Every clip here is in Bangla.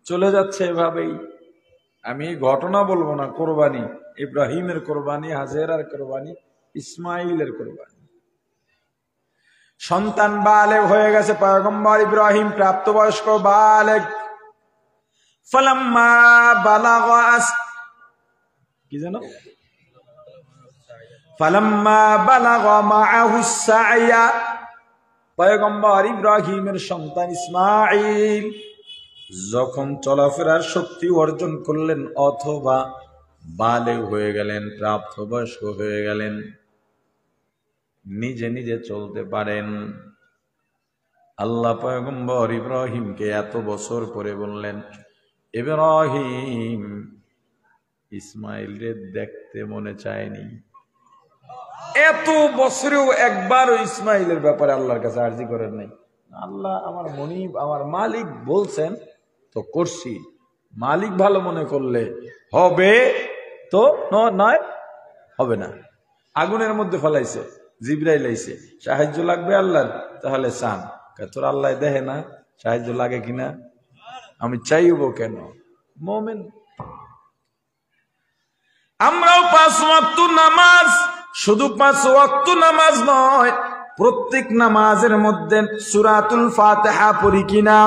চলে যাচ্ছে এভাবেই। আমি ঘটনা বলবো না, কোরবানি, ইব্রাহিমের কোরবানি, হাজেরার কোরবানি, ইসমাইলের কোরবানি। সন্তান বালেগ হয়ে গেছে, পয়গম্বর ইব্রাহিম প্রাপ্তবয়স্ক বালেগ। ফালাম্মা বালাগা কি জানো, ফালাম্মা বালাগা মাআহু সাইয়া, পয়গম্বর ইব্রাহিমের সন্তান ইসমাইল যখন চলাফেরার শক্তি অর্জন করলেন অথবা বালেগ হয়ে গেলেন, প্রাপ্তবয়স্ক হয়ে গেলেন, নিজে নিজে চলতে পারেন, আল্লাহ পয়গম্বর ইব্রাহিমকে এত বছর পরে বললেন, ইব্রাহিম, ইসমাইলকে দেখতে মনে চায়নি। এত বছরেও একবারও ইসমাইলের ব্যাপারে আল্লাহর কাছে আরজি করেন নাই। আল্লাহ আমার মনিব, আমার মালিক বলছেন তো করছি, মালিক ভালো মনে করলে হবে, তো নয় হবে না। আগুনের মধ্যে ফেলাইছে, জিবরাইল আইছে, সাহায্য লাগবে আল্লাহর, তাহলে চান। তোর আল্লাহ দেখে না সাহায্য লাগে কিনা, আমি চাইব কেন? মোমেন। আমরাও 5 ওয়াক্ত নামাজ, শুধু 5 ওয়াক্ত নামাজ নয়, প্রত্যেক নামাজের মধ্যে সূরাতুল ফাতিহা পড়ি কিনা?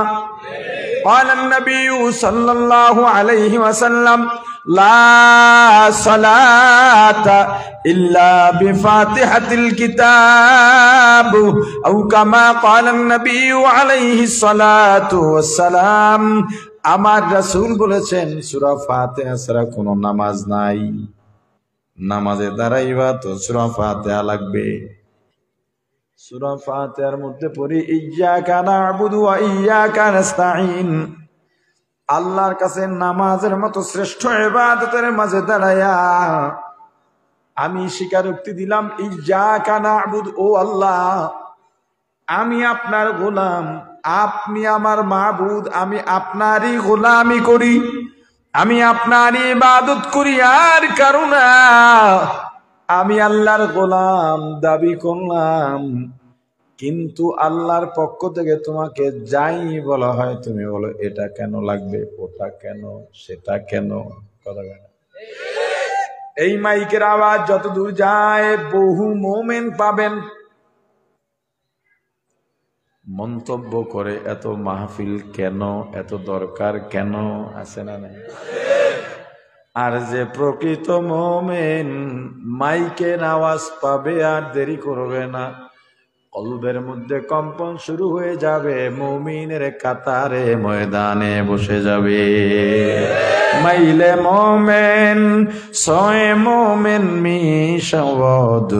قال النبي صلى الله عليه وسلم لا صلاة إلا بفاتحة الكتاب أو كما قال النبي عليه الصلاة والسلام। আমার রাসূল বলেছেন সূরা ফাতিহা ছাড়া কোনো নামাজ নাই। নামাজে দাঁড়াইবা তো সূরা ফাতিহা লাগবে। সূরা ফাতিহার মধ্যে পড়ি ইয়্যাকা না'বুদু ওয়া ইয়্যাকা নাস্তাঈন। আল্লাহর কাছে নামাজের মতো শ্রেষ্ঠ ইবাদতের মাঝে দাঁড়ায়া আমি স্বীকারোক্তি দিলাম, ইয়্যাকা না'বুদু, ও আল্লাহ আমি আপনার গোলাম, আপনি আমার মাবুদ, আমি আপনারই গোলামি করি, আমি আপনারই ইবাদত করি, আর কারো না। আমি আল্লাহর গোলাম দাবি করলাম, কিন্তু আল্লাহর পক্ষ থেকে তোমাকে যাই বলা হয় তুমি বলো এটা কেন লাগবে, ওটা কেন, সেটা কেন। কথা কেন? এই মাইকের আওয়াজ যত দূর যায় বহু মোমেন পাবেন মন্তব্য করে এত মাহফিল কেন, এত দরকার কেন, আছে না নাই? আর যে প্রকৃত মোমেন মাইকের আওয়াজ পাবে আর দেরি করবে না, কলবের মধ্যে কম্পন শুরু হয়ে যাবে, মুমিনের কাতারে ময়দানে বসে যাবে। মাইলে মোমেন সোয়ে মোমেন মিশাওয়াদ,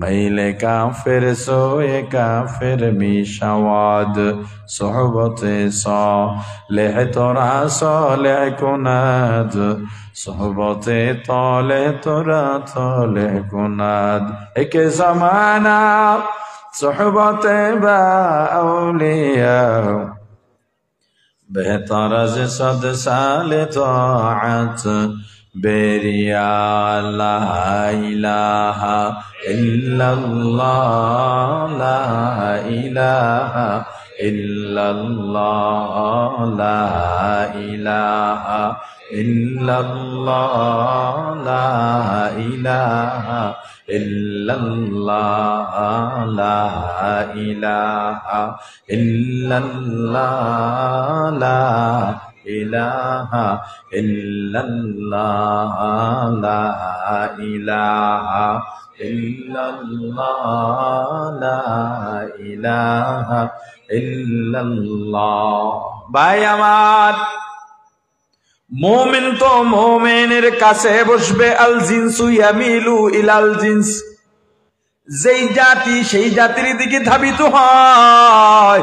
মাইলে কাফের সোয়ে কাফের মিশাওয়াদ। সোহবতে সালেহ তোরা সালেহ কুনাদ, সোহবতে তলে তোরা তলে কুনাদ। একে জামানা সোহবতে বা আউলিয়া, বেহতর আজ 100 সালে তাআত বেরিয়া। লা ইলাহা ইল্লাল্লাহ, লা ইলাহা ইল্লাল্লাহ, লা ইলাহা ইল্লাল্লাহ, লা ইলাহা ইল্লাল্লাহ, লা ইলাহা ইল্লাল্লাহ, লা ইলাহা ইল্লাল্লাহ, লা ইলাহা ইল্লাল্লাহ, লা ইলাহা ইল্লাল্লাহ। ভাই আমার, মুমিন তো মুমিনের কাছে বসবে, আল জিনসু ইয়ামিলু ইলাল জিনস, যেই জাতি সেই জাতির দিকে ধাবিত হয়।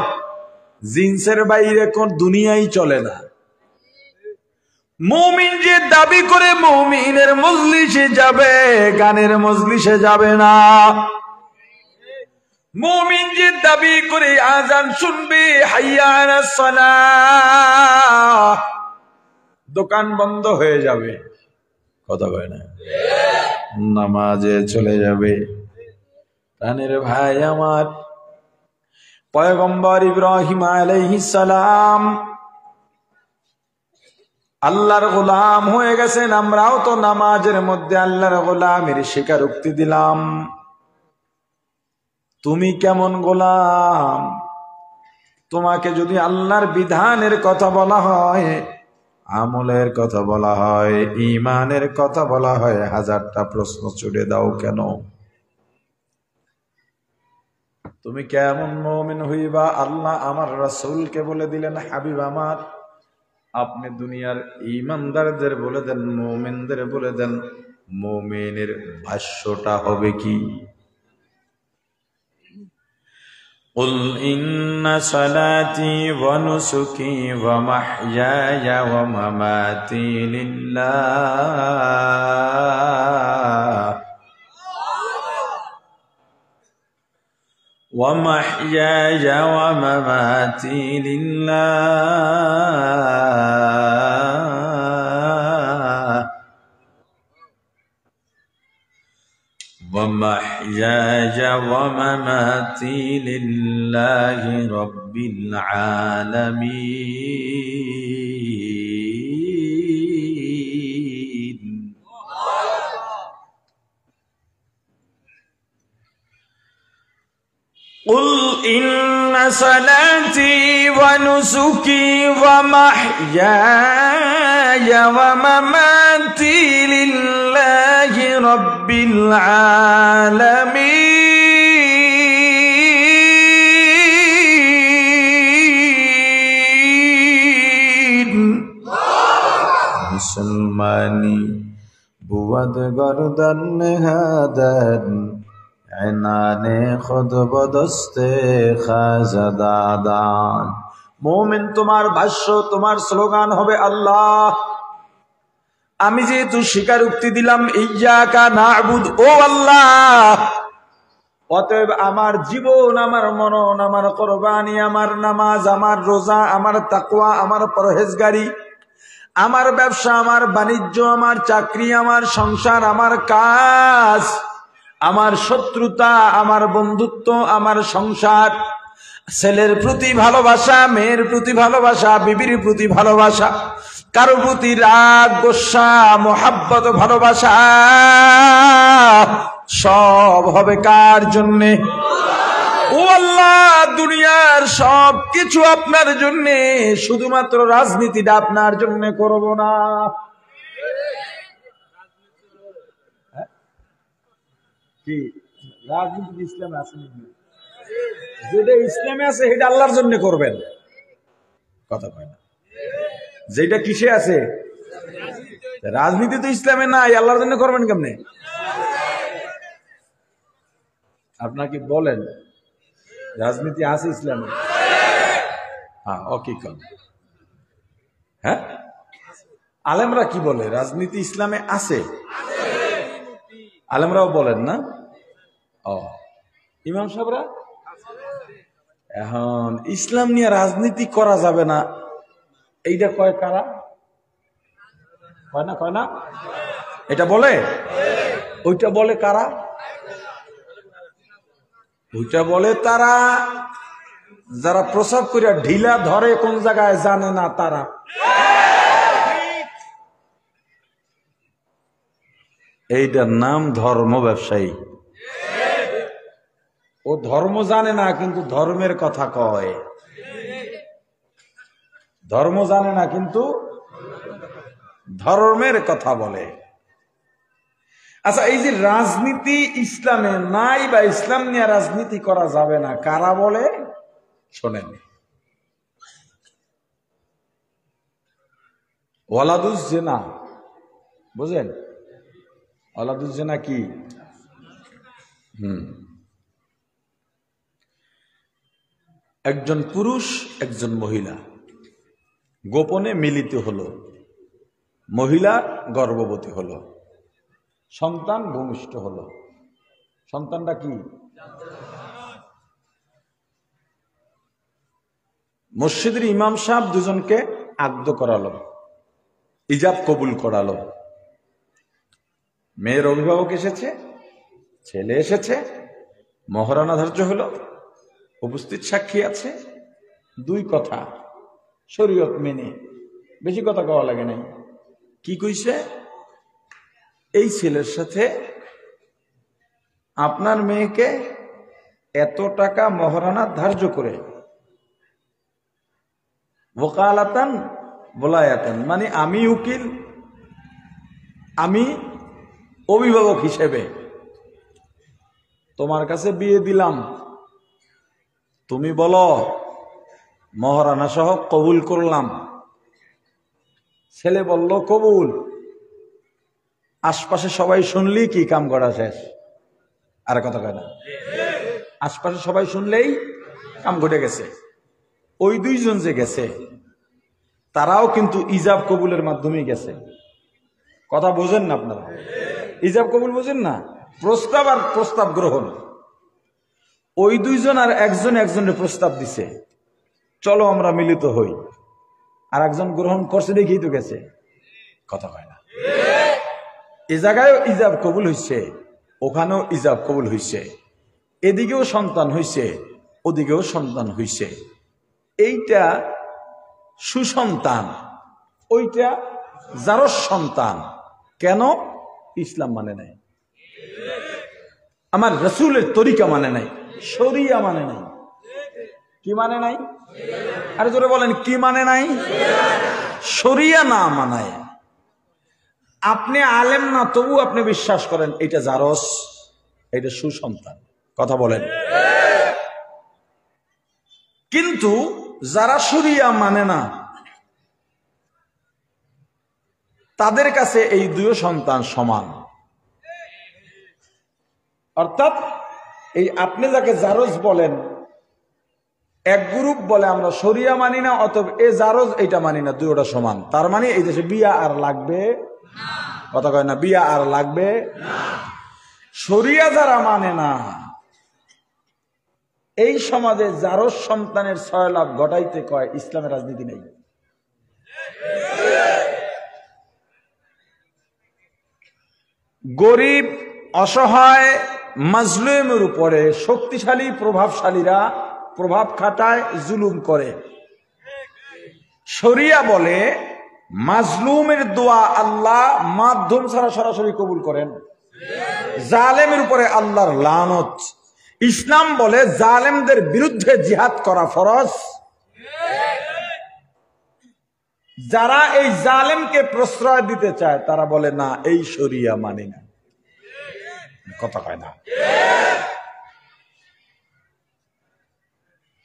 জিনসের বাইরে কোন দুনিয়াই চলে না। মুমিন যে দাবি করে মুমিনের মজলিসে যাবে, গানের মজলিসে যাবে না। মুমিন যে দাবি করে আজান শুনবে, হাইয়া আলাস সালাহ, দোকান বন্ধ হয়ে যাবে, কথা কয় না, নামাজে চলে যাবে। প্রাণের ভাই আমার, পয়গম্বর ইব্রাহিম আলাইহিস সালাম আল্লাহর গোলাম হয়ে গেছেন, আমরাও তো নামাজের মধ্যে আল্লাহর গোলামের স্বীকারোক্তি দিলাম। তুমি কেমন গোলাম? তোমাকে যদি আল্লাহর বিধানের কথা বলা হয়, আমলের কথা বলা হয়, ঈমানের কথা বলা হয়, হাজারটা প্রশ্ন ছুড়ে দাও কেন? তুমি কেমন মুমিন হইবা? আল্লাহ আমার রাসূলকে বলে দিলেন, হাবিব আমার, আপনি দুনিয়ার ঈমানদারদের বলে দেন, মুমিনদের বলে দেন, মুমিনের ভাষ্যটা হবে কি? قل إن صلاتي ونسكي ومحياي ومماتي لله ومحياي ومماتي لله ومحياي ومماتي لله رب العالمين قل إن صلاتي ونسكي ومحياي ومماتي لله رب العالمين مسلماني بود گردن هدن عنانے خود بدستے খাজাদাদান। মুমিন তোমার ভাষ্য, তোমার স্লোগান হবে আল্লাহ। আমি যেহেতু স্বীকারোক্তি দিলাম ইয়্যাকা না'বুদু, ও আল্লাহ, অতএব আমার জীবন, আমার মনন, আমার কুরবানি, আমার নামাজ, আমার রোজা, আমার তাকওয়া, আমার পরহেজগারি, আমার ব্যবসা, আমার বাণিজ্য, আমার চাকরি, আমার সংসার, আমার কাজ, আমার শত্রুতা, আমার বন্ধুত্ব, আমার সংসার, ছেলের প্রতি ভালোবাসা, মেয়ের প্রতি ভালোবাসা, বিবির প্রতি ভালোবাসা, কারো প্রতি রাগ, গোসা, মোহাব্বত, ভালোবাসা, সব হবে কার জন্যে? ও আল্লাহ, দুনিয়ার সব কিছু আপনার জন্যে, শুধুমাত্র রাজনীতিটা আপনার জন্য করব না। কি রাজনীতি ইসলামে আছে নাকি? যেটা ইসলামে আছে সেটা আল্লাহর জন্য করবেন, কথা কয় না। যেটা কিসে আছে? রাজনীতি তো ইসলামে নাই, আল্লাহর জন্য করবেন কেমনে? আপনাকে বলেন রাজনীতি আছে ইসলামে? হ্যাঁ, ওকে কম। হ্যাঁ, আলেমরা কি বলে? রাজনীতি ইসলামে আছে, আলেমরাও বলেন না? ও, ইমাম সাহেবরা? এখন ইসলাম নিয়ে রাজনীতি করা যাবে না, এইটা কয় কারা? কয় না? কয় না? এটা বলে? ওইটা বলে কারা? ওইটা বলে তারা যারা প্রসাব করিয়া ঢিলা ধরে কোন জায়গায় জানে না তারা। এইটার নাম ধর্ম ব্যবসায়ী। ও ধর্ম জানে না কিন্তু ধর্মের কথা কয়। ধর্ম জানে না কিন্তু ধর্মের কথা বলে। আচ্ছা, এই যে রাজনীতি ইসলামে নাই বা ইসলাম নিয়ে রাজনীতি করা যাবে না, কারা বলে? শোনেন, ওয়ালাদুজ জেনা, বুঝেন? ওয়ালাদুজ জেনা কি? একজন পুরুষ একজন মহিলা গোপনে মিলিত হলো, মহিলা গর্ভবতী হলো, সন্তান ভূমিষ্ঠ হলো। সন্তানটা কি? মসজিদের ইমাম সাহেব দুজনকে আকদ করালো, ইজাব কবুল করালো। মেয়ের অভিভাবক এসেছে, ছেলে এসেছে, মহরানা ধার্য হলো, উপস্থিত সাক্ষী আছে, দুই কথা শরীয়ত মেনে বেশি কথা কওয়া লাগে নাই। কি কইছে? এই ছেলের সাথে আপনার মেয়েকে এত টাকা মহারানা ধার্য করে, ওকালাতান বলায়াতান, মানে আমি উকিল, আমি অভিভাবক হিসেবে তোমার কাছে বিয়ে দিলাম, তুমি বলো মহারানা সহ কবুল করলাম। ছেলে বলল কবুল। আশপাশে সবাই শুনলেই কি কাম করা শেষ? আর কথা কয় না, আশপাশে সবাই শুনলেই কাম ঘটে গেছে। ওই দুইজন যে গেছে তারাও কিন্তু ইজাব কবুলের মাধ্যমে গেছে। কথা বোঝেন না আপনারা? ইজাব কবুল বোঝেন না? প্রস্তাব আর প্রস্তাব গ্রহণ। ওই দুইজন আর একজন একজনের প্রস্তাব দিছে, চলো আমরা মিলিত হই। আর একজন গ্রহণ করছে দেখেই তো গেছে। কথা হয় না? এ জায়গায়ও ইজাব কবুল হইছে, ওখানেও ইজাব কবুল হইছে। এদিকেও সন্তান হইছে, ওদিকেও সন্তান হইছে। এইটা সুসন্তান, ওইটা জারস সন্তান। কেন? ইসলাম মানে নাই, আমার রসুলের তরিকা মানে নাই, শরিয়া মানে নাই। কি মানে নাই? আরে জোরে বলেন, কি মানে নাই? শরিয়া না মানায়। আপনি আলেম না, তবু আপনি বিশ্বাস করেন এটা জারস, এটা সুসন্তান। কথা বলেন। কিন্তু যারা শরিয়া মানে না, তাদের কাছে এই দুই সন্তান সমান। অর্থাৎ এই আপনি যাকে জারজ বলেন, এক গ্রুপ বলে আমরা শরিয়া মানি না, অথবা এ জারজ এটা মানি না, দুইটা সমান। তার মানে এই দেশে বিয়া আর লাগবে? কথা কয় না, বিয়া আর লাগবে? শরিয়া যারা মানে না, এই সমাজে জারজ সন্তানের 6 লাভ ঘটাইতে কয় ইসলামের রাজনীতি নেই। গরিব অসহায় মাজলুমের উপরে শক্তিশালী প্রভাবশালীরা প্রভাব খাটায়, জুলুম করে। শরিয়া বলে মাজলুমের দোয়া আল্লাহ মাধ্যম ছাড়া সরাসরি কবুল করেন, জালেমের উপরে আল্লাহর লানত। ইসলাম বলে জালেমদের বিরুদ্ধে জিহাদ করা ফরজ। যারা এই জালেমকে প্রশ্রয় দিতে চায় তারা বলে না, এই শরিয়া মানি না। কথা কয় না?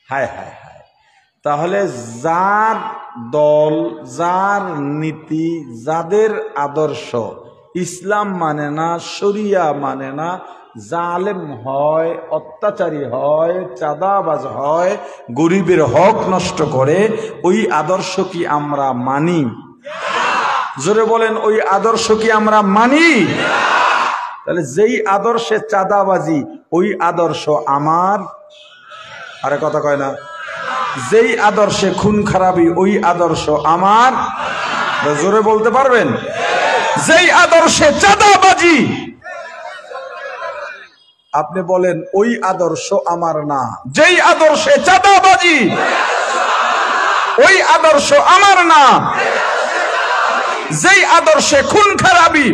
হায় হায় হায়। তাহলে যার দল, যার নীতি, যাদের আদর্শ ইসলাম মানে না, শরিয়া মানে না, জালেম হয়, অত্যাচারী হয়, চাঁদাবাজ হয়, গরিবের হক নষ্ট করে, ওই আদর্শ কি আমরা মানি? জোরে বলেন, ওই আদর্শ কি আমরা মানি? তাহলে যেই আদর্শে চাঁদাবাজি, ওই আদর্শ আমার। আরে কথা কয় না? যেই আদর্শে খুন খারাপি, ওই আদর্শ আমার। জোরে বলতে পারবেন? যেই আদর্শে চাঁদাবাজি, আপনি বলেন ওই আদর্শ আমার না। যেই আদর্শে চাঁদাবাজি, ওই আদর্শ আমার না। যেই আদর্শে খুন খারাপি,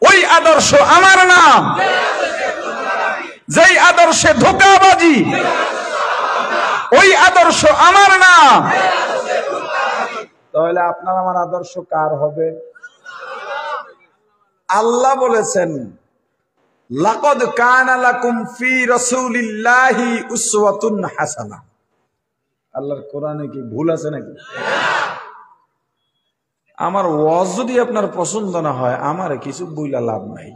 ওই আদর্শ আমার না। যেই আদর্শে ধোঁকাবাজি, ওই আদর্শ আমার না। তাহলে আপনার আমার আদর্শ কার হবে? আল্লাহ বলেছেন লাকাদ কানা লাকুম ফি রাসূলিল্লাহি উসওয়াতুন হাসানাহ। আল্লাহর কোরআনে কি ভুল আছে নাকি? আমার ওয়াজ যদি আপনার পছন্দ না হয়, আমার কিছু বইলা লাভ নাই।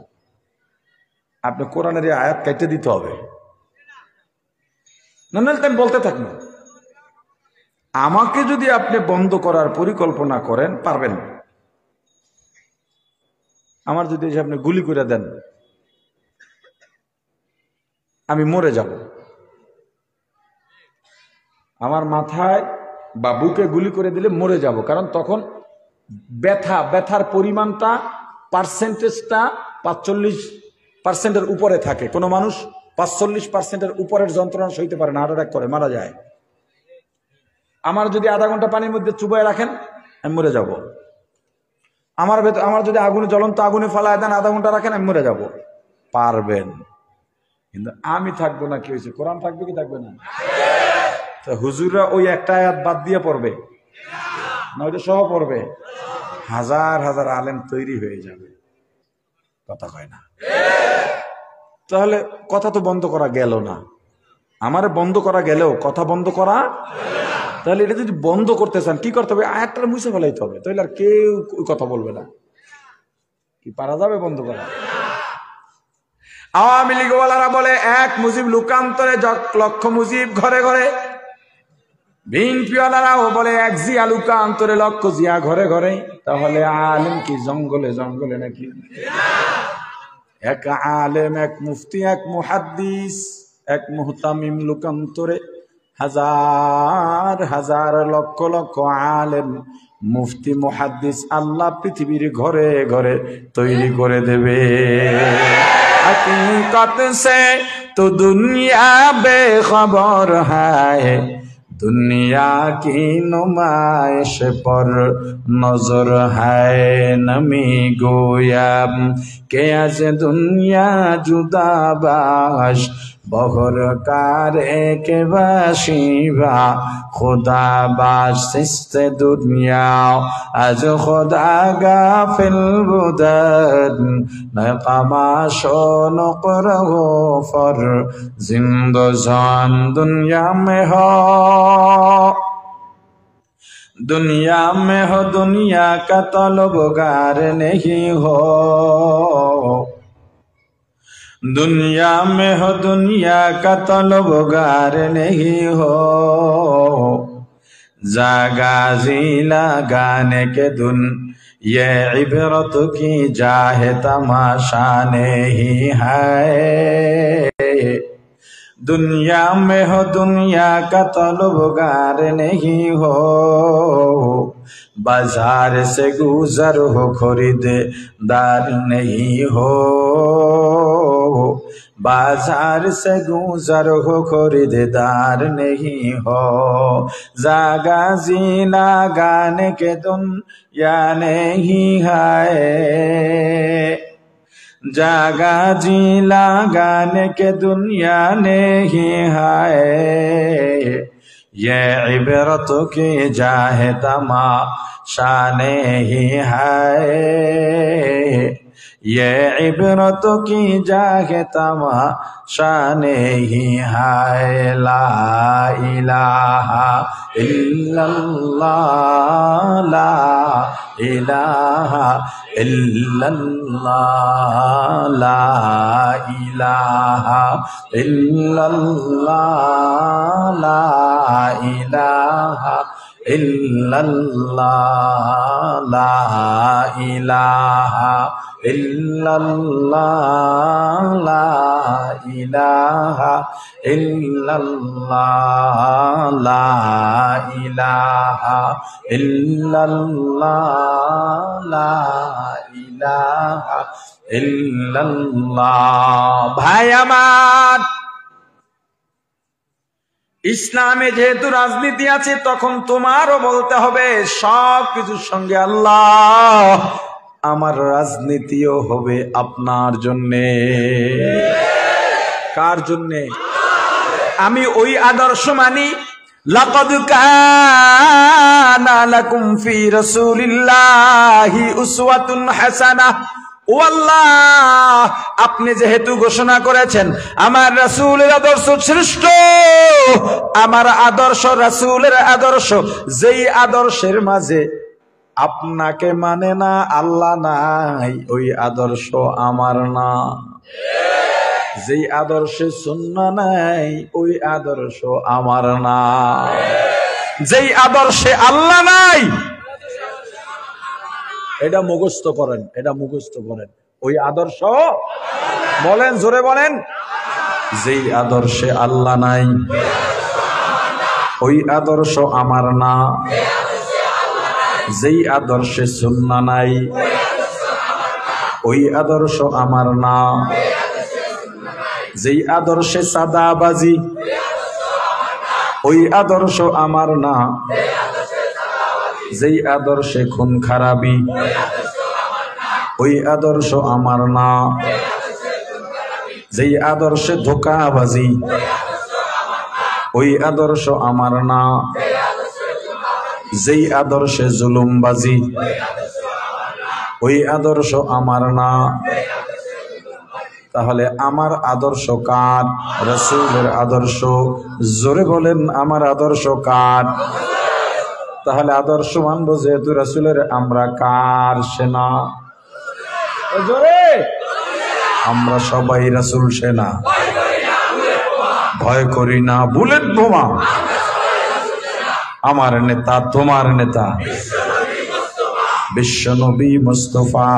আপনি কোরআনের এই আয়াত কেটে দিতে হবে, না নাহলে আমি বলতে থাকবো। আমাকে যদি আপনি বন্ধ করার পরিকল্পনা করেন, পারবেন। আমার যদি আপনি গুলি করে দেন, আমি মরে যাব। আমার মাথায় বা বুকে গুলি করে দিলে মরে যাব, কারণ তখন ব্যথার পরিমাণটা, পার্সেন্টেজটা 45% উপরে থাকে। কোনো মানুষ 45% উপরের যন্ত্রণা সইতে পারে না, হার্ট অ্যাটাক করে মারা যায়। আমার যদি আধা ঘন্টা পানির মধ্যে চুবাই রাখেন আমি মরে যাব। আমার যদি আগুনে জ্বলন্ত আগুনে ফালায় দেন আধা ঘন্টা রাখেন আমি মরে যাব। পারবেন, কিন্তু আমি থাকবো না। কি হয়েছে? কোরআন থাকবে কি থাকবে না? তো হুজুররা ওই একটা আয়াত বাদ দিয়ে পড়বে না ওইটা সহ পড়বে? হাজার হাজার আলেম তৈরি হয়ে যাবে। কথা কয় না? তাহলে কথা তো বন্ধ করা গেল না। আমারে বন্ধ করা গেলেও কথা বন্ধ করা, তাহলে এটা যদি বন্ধ করতে চান কি করতে হবে? আয়াতটা মুছে ফেলাইতে হবে, তাহলে আর কেউ কথা বলবে না। কি পারা যাবে বন্ধ করা? আওয়ামী লীগওয়ালারা বলে এক মুজিব লুকান্তরে লক্ষ মুজিব ঘরে ঘরে। বিএনপিওয়ালারাও বলে এক জিয়া লুকান্তরে লক্ষ জিয়া ঘরে ঘরে। তাহলে আলেম কি জঙ্গলে জঙ্গলে নাকি? এক আলেম, এক মুফতি, এক মুহাদ্দিস, এক মুহতামিম লুকান্তরে হাজার হাজার লক্ষ লক্ষ আলেম মুফতি মুহাদ্দিস আল্লাহ পৃথিবীর ঘরে ঘরে তৈরি করে দেবে। हकीकत से तो दुनिया बेखबर है, दुनिया की नुमाइश पर नजर है। नमी गोया के आज दुनिया जुदा बाश बहर कारे के बाशिवा खुदा बाश सिस्ते दुनिया आज खुदा गाफिल बुदन नकामाशो नकरहो फर जिंदजान दुनिया में हो, दुनिया में हो दुनिया का तलबगार नहीं हो, दुनिया में हो दुनिया का तलबगार नहीं हो। जागाजी लगाने के धुन ये इबरत की जाहे तमाशा नहीं है। दुनिया में हो दुनिया का तलबगार नहीं हो, बाजार से गुजर हो खरीदार नहीं हो, बाजार से गुजर हो खरीदार नहीं हो। जागा जीना गाने के दुनिया नहीं है, जागा जी लगाने के दुनिया नहीं है। ये इबरत की जाहे तमाशा नहीं है, ये इबरत की जाहे तमाशा नहीं है। ला इलाहा इल्लल्लाह, ला इलाहा इल्लल्लाह, ला इलाहा इल्लल्लाह, ला इलाहा इल्लल्लाह, ला इलाहा इल्लल्लाह, ला इलाहा इल्लल्लाह, ला इलाहा इल्लल्लाह, ला इलाहा इल्लल्लाह। भाई আমার, ইসলামে যেহেতু রাজনীতি আছে তখন তোমারও বলতে হবে সব কিছুর সঙ্গে আল্লাহ, আমার রাজনীতিও হবে আপনার জন্যে। কার জন্যে? আমি ওই আদর্শ মানি, লাকাদ কানা লাকুম ফি রাসূলিল্লাহি উসওয়াতুন হাসানাহ। ও আল্লাহ, আপনি যেহেতু ঘোষণা করেছেন আমার রাসূলের আদর্শ শ্রেষ্ঠ, আমার আদর্শ রাসূলের আদর্শ, যেই আদর্শের মাঝে আপনাকে মানে না আল্লাহ নাই, ওই আদর্শ আমার না। যেই আদর্শে সুন্নাহ নাই ওই আদর্শ আমার না। যেই আদর্শে আল্লাহ নাই, এটা মুখস্থ করেন, এটা মুখস্থ করেন, ওই আদর্শ বলেন, জোরে বলেন। যেই আদর্শে আল্লাহ নাই ওই আদর্শ আমার না। যেই আদর্শে সুন্নাহ নাই ওই আদর্শ আমার না। যেই আদর্শে সাদাবাজি ওই আদর্শ আমার না, যেই আদর্শে খুন খারাপি, ওই আদর্শ আমার না, যেই আদর্শে ধোঁকাবাজি, ওই আদর্শ আমার না, যেই আদর্শে জুলুমবাজি, ওই আদর্শ আমার না। তাহলে আমার আদর্শ কার? রাসূলের আদর্শ। জোরে বলেন, আমার আদর্শ কার? তাহলে আদর্শ মানবো যেহেতু রাসূলের, আমরা কার সেনা? জোরে, আমরা সবাই রাসূল সেনা, ভয় করি না বুলেট বোমা। আমার নেতা তোমার নেতা বিশ্বনবী মুস্তাফা।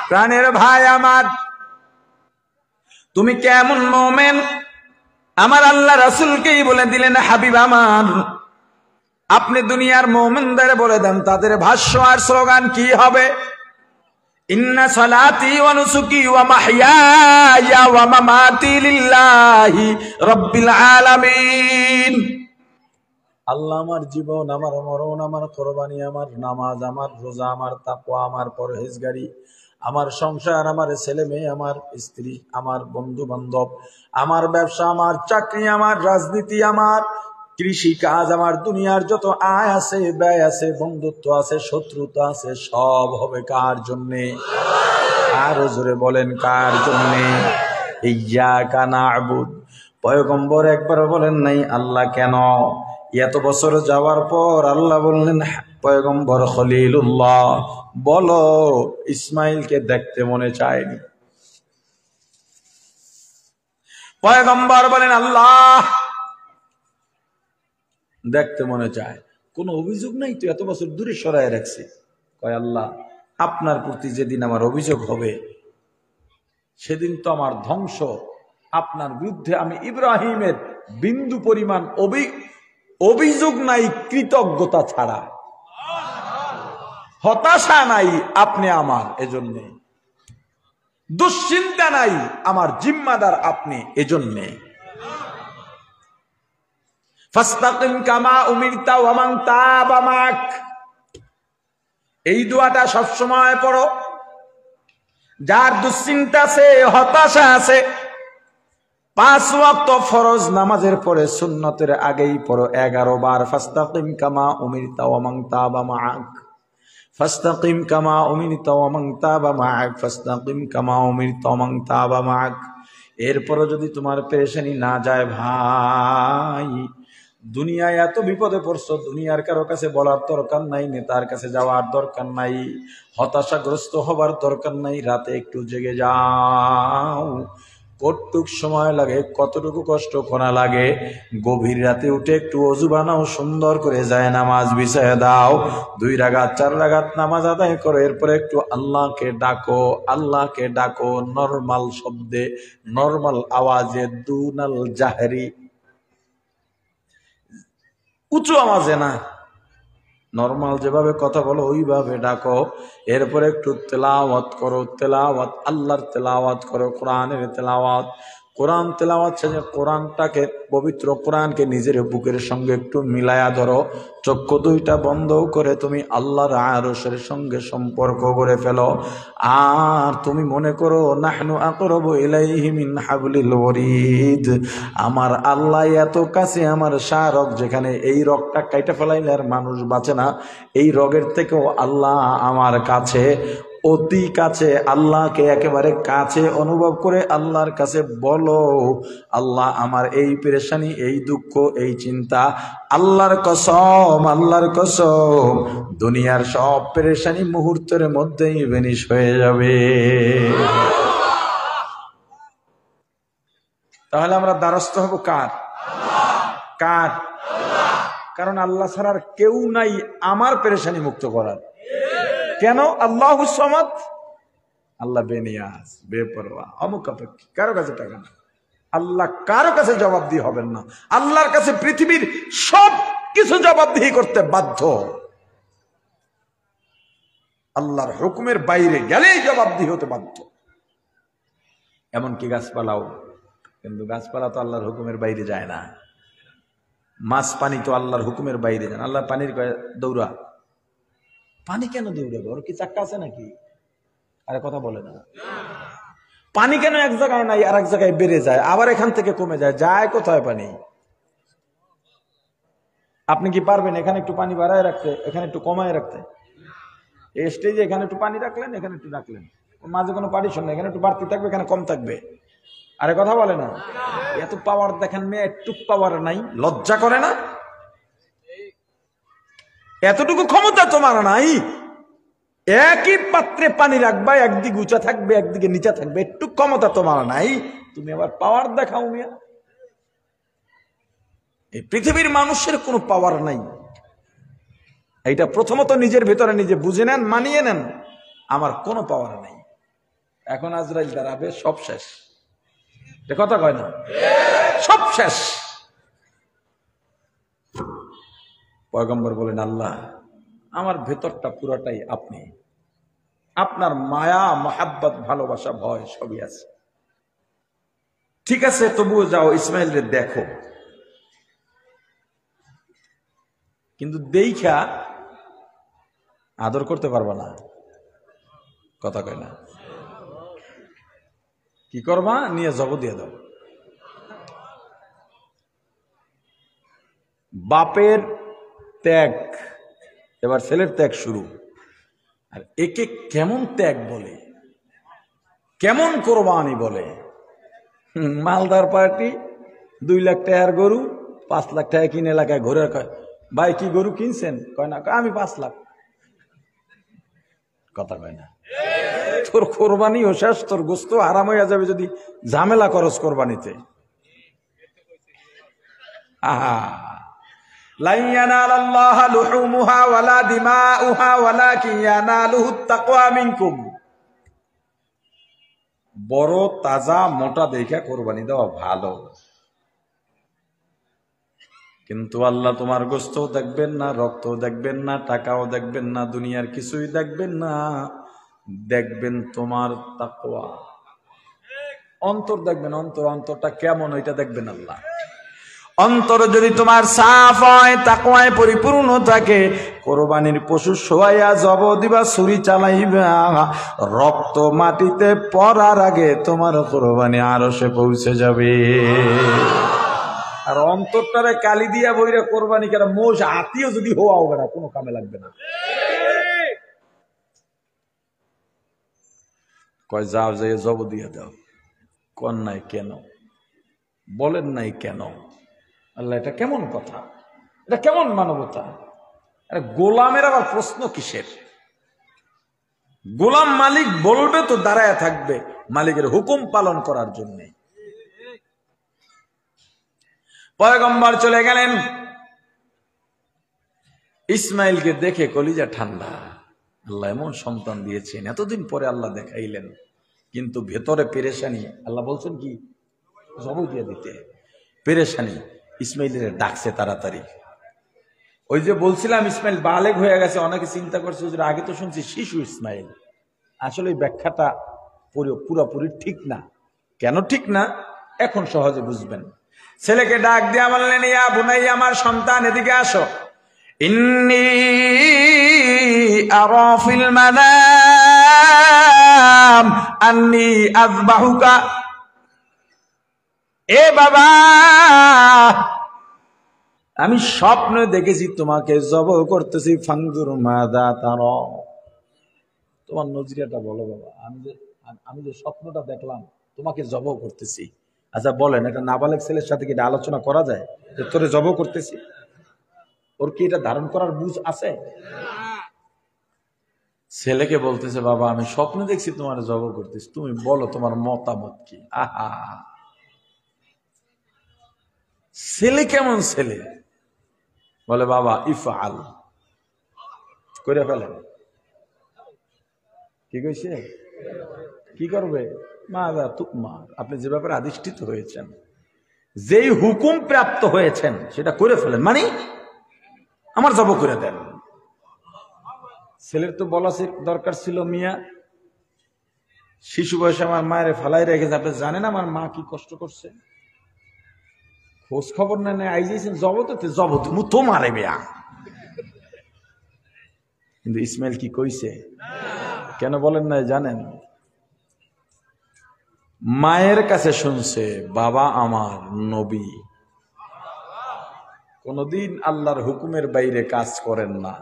প্রাণের ভাই আমার, তুমি কেমন মোমেন? আমার আল্লাহ রাসূলকেই বলে দিলেন, হাবিব আমার, আপনি দুনিয়ার মোমেনদের বলে দেন তাদের ভাষ্য আর স্লোগান কি হবে? ইন্না সালাতি ওয়া নুসুকি ওয়া মাহইয়ায়া ওয়া মামাতি লিল্লাহি রাব্বিল আলামিন। আল্লাহ আমার জীবন, আমার মরণ, আমার কোরবানি, আমার নামাজ, আমার রোজা, আমার তাকওয়া, আমার পরহেজগারি, আমার সংসার, আমার ছেলে মেয়ে, আমার স্ত্রী, আমার বন্ধু বান্ধব, আমার ব্যবসা, আমার চাকরি, আমার রাজনীতি, আমার কৃষি কাজ, আমার দুনিয়ার যত আয় আছে, ব্যয় আছে, বন্ধুত্ব আছে, শত্রুতা আছে, সব হবে কার জন্যে? আরো জোরে বলেন, কার জন্যে? ইয়্যাকা না'বুদ। পয়গম্বর একবারও বলেন নাই আল্লাহ কেন? এত বছর যাওয়ার পর আল্লাহ বললেন, পয়গম্বর খলিলুল্লাহ, বলো ইসমাইলকে দেখতে মনে চায়নি? পয়গম্বর বলেন, আল্লাহ দেখতে মনে চায়। কোনো অভিযোগ নাই তো, এত বছর দূরে সরায় রাখছি। কয়, আল্লাহ আপনার প্রতি যেদিন আমার অভিযোগ হবে সেদিন তো আমার ধ্বংস। আপনার বিরুদ্ধে আমি ইব্রাহিমের বিন্দু পরিমাণ অভিযোগ নাই, কৃতজ্ঞতা ছাড়া, হতাশা নাই, আপনি আমার, এজন্যে দুশ্চিন্তা নাই, আমার জিম্মাদার আপনি, এজন্যে ফাস্তাকিম কামা উমিরতা ওয়া মান তাবা মাক। এই দোয়াটা সবসময় পড়ো। যার দুশ্চিন্তা আছে, হতাশা আছে, 5 ওয়াক্ত ফরজ নামাজের পরে সুন্নতের আগেই পড়ো 11 বার ফাস্তাকিম কামা উমিরতা ওয়া মান তাবা মাক, ফাস্তাকিম কামা উমিরতা ওয়া মান তাবা মাক, ফাস্তাকিম কামা উমিরতা ওয়া মান তাবা মাক। এরপরও যদি তোমার পেরেশানি না যায়, ভাই দুনিয়ায় এত বিপদে পড়ছো, দুনিয়ার কারো কাছে বলার দরকার নাই, নেতার কাছে যাওয়ার দরকার নাই, হতাশাগ্রস্ত হবার দরকার নাই। রাতে একটু জেগে যাও, কতটুক সময় লাগে, কতটুকু কষ্ট করা লাগে, গভীর রাতে উঠে একটু ওযু বানাও, সুন্দর করে যায় নামাজ বিছায় দাও, 2 রাকাত 4 রাকাত নামাজ আদায় করো, এরপরে একটু আল্লাহকে ডাকো, আল্লাহকে ডাকো নরমাল শব্দে, নরমাল আওয়াজে, দুনাল জাহরি, উঁচু আওয়াজে না, নরমাল যেভাবে কথা বলো ওইভাবে ডাকো। এরপরে একটু তেলাওয়াত করো, তেলাওয়াত, আল্লাহর তেলাওয়াত করো, কোরআনের তেলাওয়াত। কোরআন তেলাওয়াত শেষে কোরআনটাকে, পবিত্র কোরআনকে নিজের বুকের সঙ্গে একটু মিলায়া ধরো, চক্ষু 2টা বন্ধ করে তুমি আল্লাহর আরশের সঙ্গে সম্পর্ক করে ফেলো। আর তুমি মনে করো, নাহনু আকরাবু ইলাইহি মিন হাবলিল ওয়ারিদ, আমার আল্লাহ এত কাছে, আমার শাহরগ, যেখানে এই রগটা কাইটা ফেলাইলে আর মানুষ বাঁচে না, এই রগের থেকেও আল্লাহ আমার কাছে, অতি কাছে। আল্লাহকে একেবারে কাছে অনুভব করে আল্লাহর কাছে বলো, আল্লাহ আমার এই পেরেশানি, এই দুঃখ, এই চিন্তা, আল্লাহর কসম, আল্লাহর কসম, দুনিয়ার সব পেরেশানি মুহূর্তের মধ্যেই ভেনিশ হয়ে যাবে। তাহলে আমরা দ্বারস্থ হব কার? কার? কারণ আল্লাহ ছাড়া আর কেউ নাই আমার পেরেশানি মুক্ত করার। কেন? আল্লাহুস সামাদ, আল্লাহ বেনিয়াজ, বেপরোয়া, অমুখাপেক্ষী, কারো কাছে টাকা না। আল্লাহ কারো কাছে জবাবদিহি হবেন না। আল্লাহর কাছে পৃথিবীর সব কিছু জবাবদিহি করতে বাধ্য। আল্লাহর হুকুমের বাইরে গেলেই জবাবদিহি হতে বাধ্য। এমনকি গাছপালাও, কিন্তু গাছপালা তো আল্লাহর হুকুমের বাইরে যায় না। মাছ পানি তো আল্লাহর হুকুমের বাইরে যান, আল্লাহ পানির দৌড়া, পানি কেন দৌড়াবে? ওর কি চাক্কা আছে নাকি? আরে কথা বলে না। পানি কেন এক জায়গায় নাই আর এক জায়গায় বেড়ে যায়, আবার এখান থেকে কমে যায়, যায় কোথায় পানি? আপনি কি পারবেন এখানে একটু পানি বাড়ায় রাখতে, এখানে একটু কমায় রাখতে? এই স্টেজে এখানে একটু পানি রাখলেন, এখানে একটু রাখলেন, মাঝে কোনো পার্টিশন নেই, এখানে একটু বাড়তি থাকবে, এখানে কম থাকবে। আরে কথা বলে না। এত পাওয়ার দেখেন মেয়ে, একটু পাওয়ার নাই, লজ্জা করে না? এতটুকু ক্ষমতা তোমার নাই? একই পাত্রে পানি রাখবা, একদিকে উঁচা থাকবে একদিকে নিচা থাকবে, একটু ক্ষমতা তোমার নাই, তুমি আবার পাওয়ার দেখাও মিয়া। এই পৃথিবীর মানুষের কোনো পাওয়ার নাই। এইটা প্রথমত নিজের ভেতরে নিজে বুঝে নেন, মানিয়ে নেন, আমার কোনো পাওয়ার নাই। এখন আজরাইল দাঁড়াবে, সব শেষ। কথা কয় না? সব শেষ। পয়গম্বর বলেন, আল্লাহ আমার ভেতরটা পুরাটাই আপনি, আপনার মায়া মহাব্বত ভালোবাসা ভয় সবই আছে। ঠিক আছে, তবুও যাও ইসমাইলের দেখো, কিন্তু দেখা আদর করতে পারবা না। কথা কয় না? কি করবা? নিয়ে জব দিয়ে দাও। বাপের ত্যাগ, এবার ছেলের ত্যাগ শুরু। আর একে কেমন ত্যাগ বলে, কেমন কোরবানি বলে? মালদার পার্টি 2 লাখ টাকার গরু 5 লাখ টাকা কিনে এলাকায় ঘুরে, কয় ভাই কি গরু কিনছেন? কয় না, আমি 5 লাখ। কথা কয় না? তোর কোরবানি ও শেষ, তোর গোস্ত হারাম হইয়া যাবে যদি ঝামেলা করস কোরবানিতে। আহা, লাই ইয়ানালাল্লাহা লুহুমুহা ওয়ালা দিমাউহা ওয়ালাকিন ইয়ানালুহুত তাকওয়া মিনকুম। বড় তাজা মোটা দেখে কোরবানি দেওয়া ভালো, কিন্তু আল্লাহ তোমার গোস্তও দেখবেন না, রক্তও দেখবেন না, টাকাও দেখবেন না, দুনিয়ার কিছুই দেখবেন না, দেখবেন তোমার তাকওয়া, অন্তর দেখবেন। অন্তরটা কেমন ওইটা দেখবেন আল্লাহ। অন্তর যদি তোমার সাফ হয়, তাকওয়ায় পরিপূর্ণ থাকে, কোরবানির পশু শোয়াইয়া জব দিবা, ছুরি চালাইবা, রক্ত মাটিতে পড়ার আগে তোমার কোরবানি আরশে পৌঁছে যাবে। আর অন্তরটারে কালি দিয়া বইরা কোরবানি কেন, মোষ আত্মীয় যদি হওয়া হবে না, কোনো কামে লাগবে না। কয় যাও, যাই জব দিয়া দাও। কন নাই কেন? বলেন নাই কেন? আল্লাহ, এটা কেমন কথা? এটা কেমন মানবতা? আরে গোলামের আবার প্রশ্ন কিসের? গোলাম মালিক বলবে তো দাঁড়ায় থাকবে, মালিকের হুকুম পালন করার জন্য। পয়গম্বর চলে গেলেন, ইসমাইলকে দেখে কলিজা ঠান্ডা। আল্লাহ এমন সন্তান দিয়েছেন, এতদিন পরে আল্লাহ দেখাইলেন, কিন্তু ভেতরে পেরেশানি। আল্লাহ বলছেন কি? জবাব দিয়ে দিতে। পেরেশানি। ইসমাইলের ডাকছে তাড়াতাড়ি। ওই যে বলছিলাম ইসমাইল বালেগ হয়ে গেছে, অনেকে চিন্তা করছে যে আগে তো শুনছি শিশু ইসমাইল। আসলে এই ব্যাখ্যাটা পুরোপুরি ঠিক না। কেন ঠিক না এখন সহজে বুঝবেন। ছেলেকে ডাক দিয়া বললেন, ইয়া বুনাইয়া, আমার সন্তান এদিকে আসো। ইন্নী আরা ফিল মানাম আন্নী আযবাহুকা। এ বাবা, আমি স্বপ্নে দেখেছি তোমাকে জবাহ করতেছি। ফানজুর মাযা তারা। তোমার নজরিয়াটা বলো বাবা। আমি যে স্বপ্নটা দেখলাম তোমাকে জবাহ করতেছি। আচ্ছা বলেন, এটা নাবালেগ ছেলের সাথে কি এটা আলোচনা করা যায় যে তোরে জবাহ করতেছি? ওর কি এটা ধারণ করার বুঝ আছে? ছেলেকে বলতেছে, বাবা আমি স্বপ্নে দেখছি তোমার জবাহ করতেছি, তুমি বলো তোমার মতামত কি? আহা, ছেলে কেমন ছেলে! বলে, বাবা ইফআল, করে ফেলেন। কি কইছে? কি করবে? মাযা তুমার, আপনি যে ব্যাপারে আদিষ্ঠিত হয়েছেন, যেই হুকুম প্রাপ্ত হয়েছেন সেটা করে ফেলেন, মানে আমার জবাহ করে দেন। ছেলের তো বলা দরকার ছিল, মিয়া শিশু বয়সে আমার মায়ের ফালাই রেখেছে, আপনি জানেন আমার মা কি কষ্ট করছে? খোঁজ খবর না নেয় আইজিয়েছেন জবতে জবত মু তোমারে বেয়া। কিন্তু ইসমাইল কি কইছে? কেন বলেন না জানেন? মায়ের কাছে শুনছে বাবা আমার নবী, কোনদিন আল্লাহর হুকুমের বাইরে কাজ করেন না।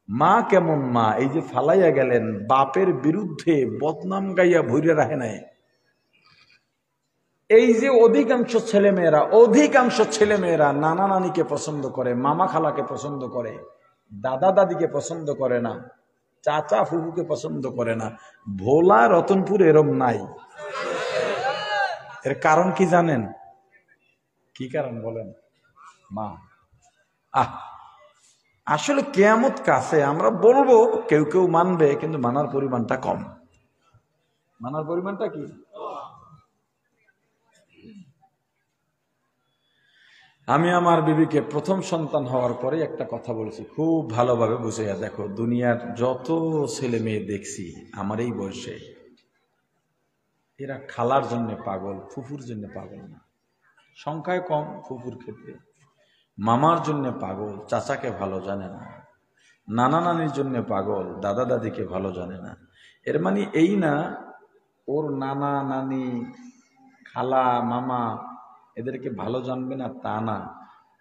মা কেমন মা, এই যে ফালাইয়া গেলেন, বাপের বিরুদ্ধে বদনাম গাইয়া ভরে রাখে নাই। এই যে অধিকাংশ ছেলেমেয়েরা নানা নানিকে পছন্দ করে, মামা খালাকে পছন্দ করে, দাদা দাদিকে পছন্দ করে না, চাচা ফুফুকে পছন্দ করে না। ভোলা রতনপুর এরম নাই। এর কারণ কি জানেন? কি কারণ বলেন? মা। আসলে কিয়ামত কাছে, আমরা বলবো, কেউ কেউ মানবে, কিন্তু মানার পরিমাণটা কম। মানার পরিমাণটা কি? আমি আমার বিবিকে প্রথম সন্তান হওয়ার পরে একটা কথা বলেছি, খুব ভালোভাবে বুঝাইয়া দেখো, দুনিয়ার যত ছেলে মেয়ে দেখছি আমার এই বয়সে, এরা খালার জন্য পাগল, ফুফুর জন্য পাগল না। সংখ্যায় কম ফুফুর ক্ষেত্রে। মামার জন্য পাগল, চাচাকে ভালো জানে না। নানা নানির জন্য পাগল, দাদা দাদিকে ভালো জানে না। এর মানে এই না ওর নানা নানি খালা মামা এদেরকে ভালো জানবে না, তা না।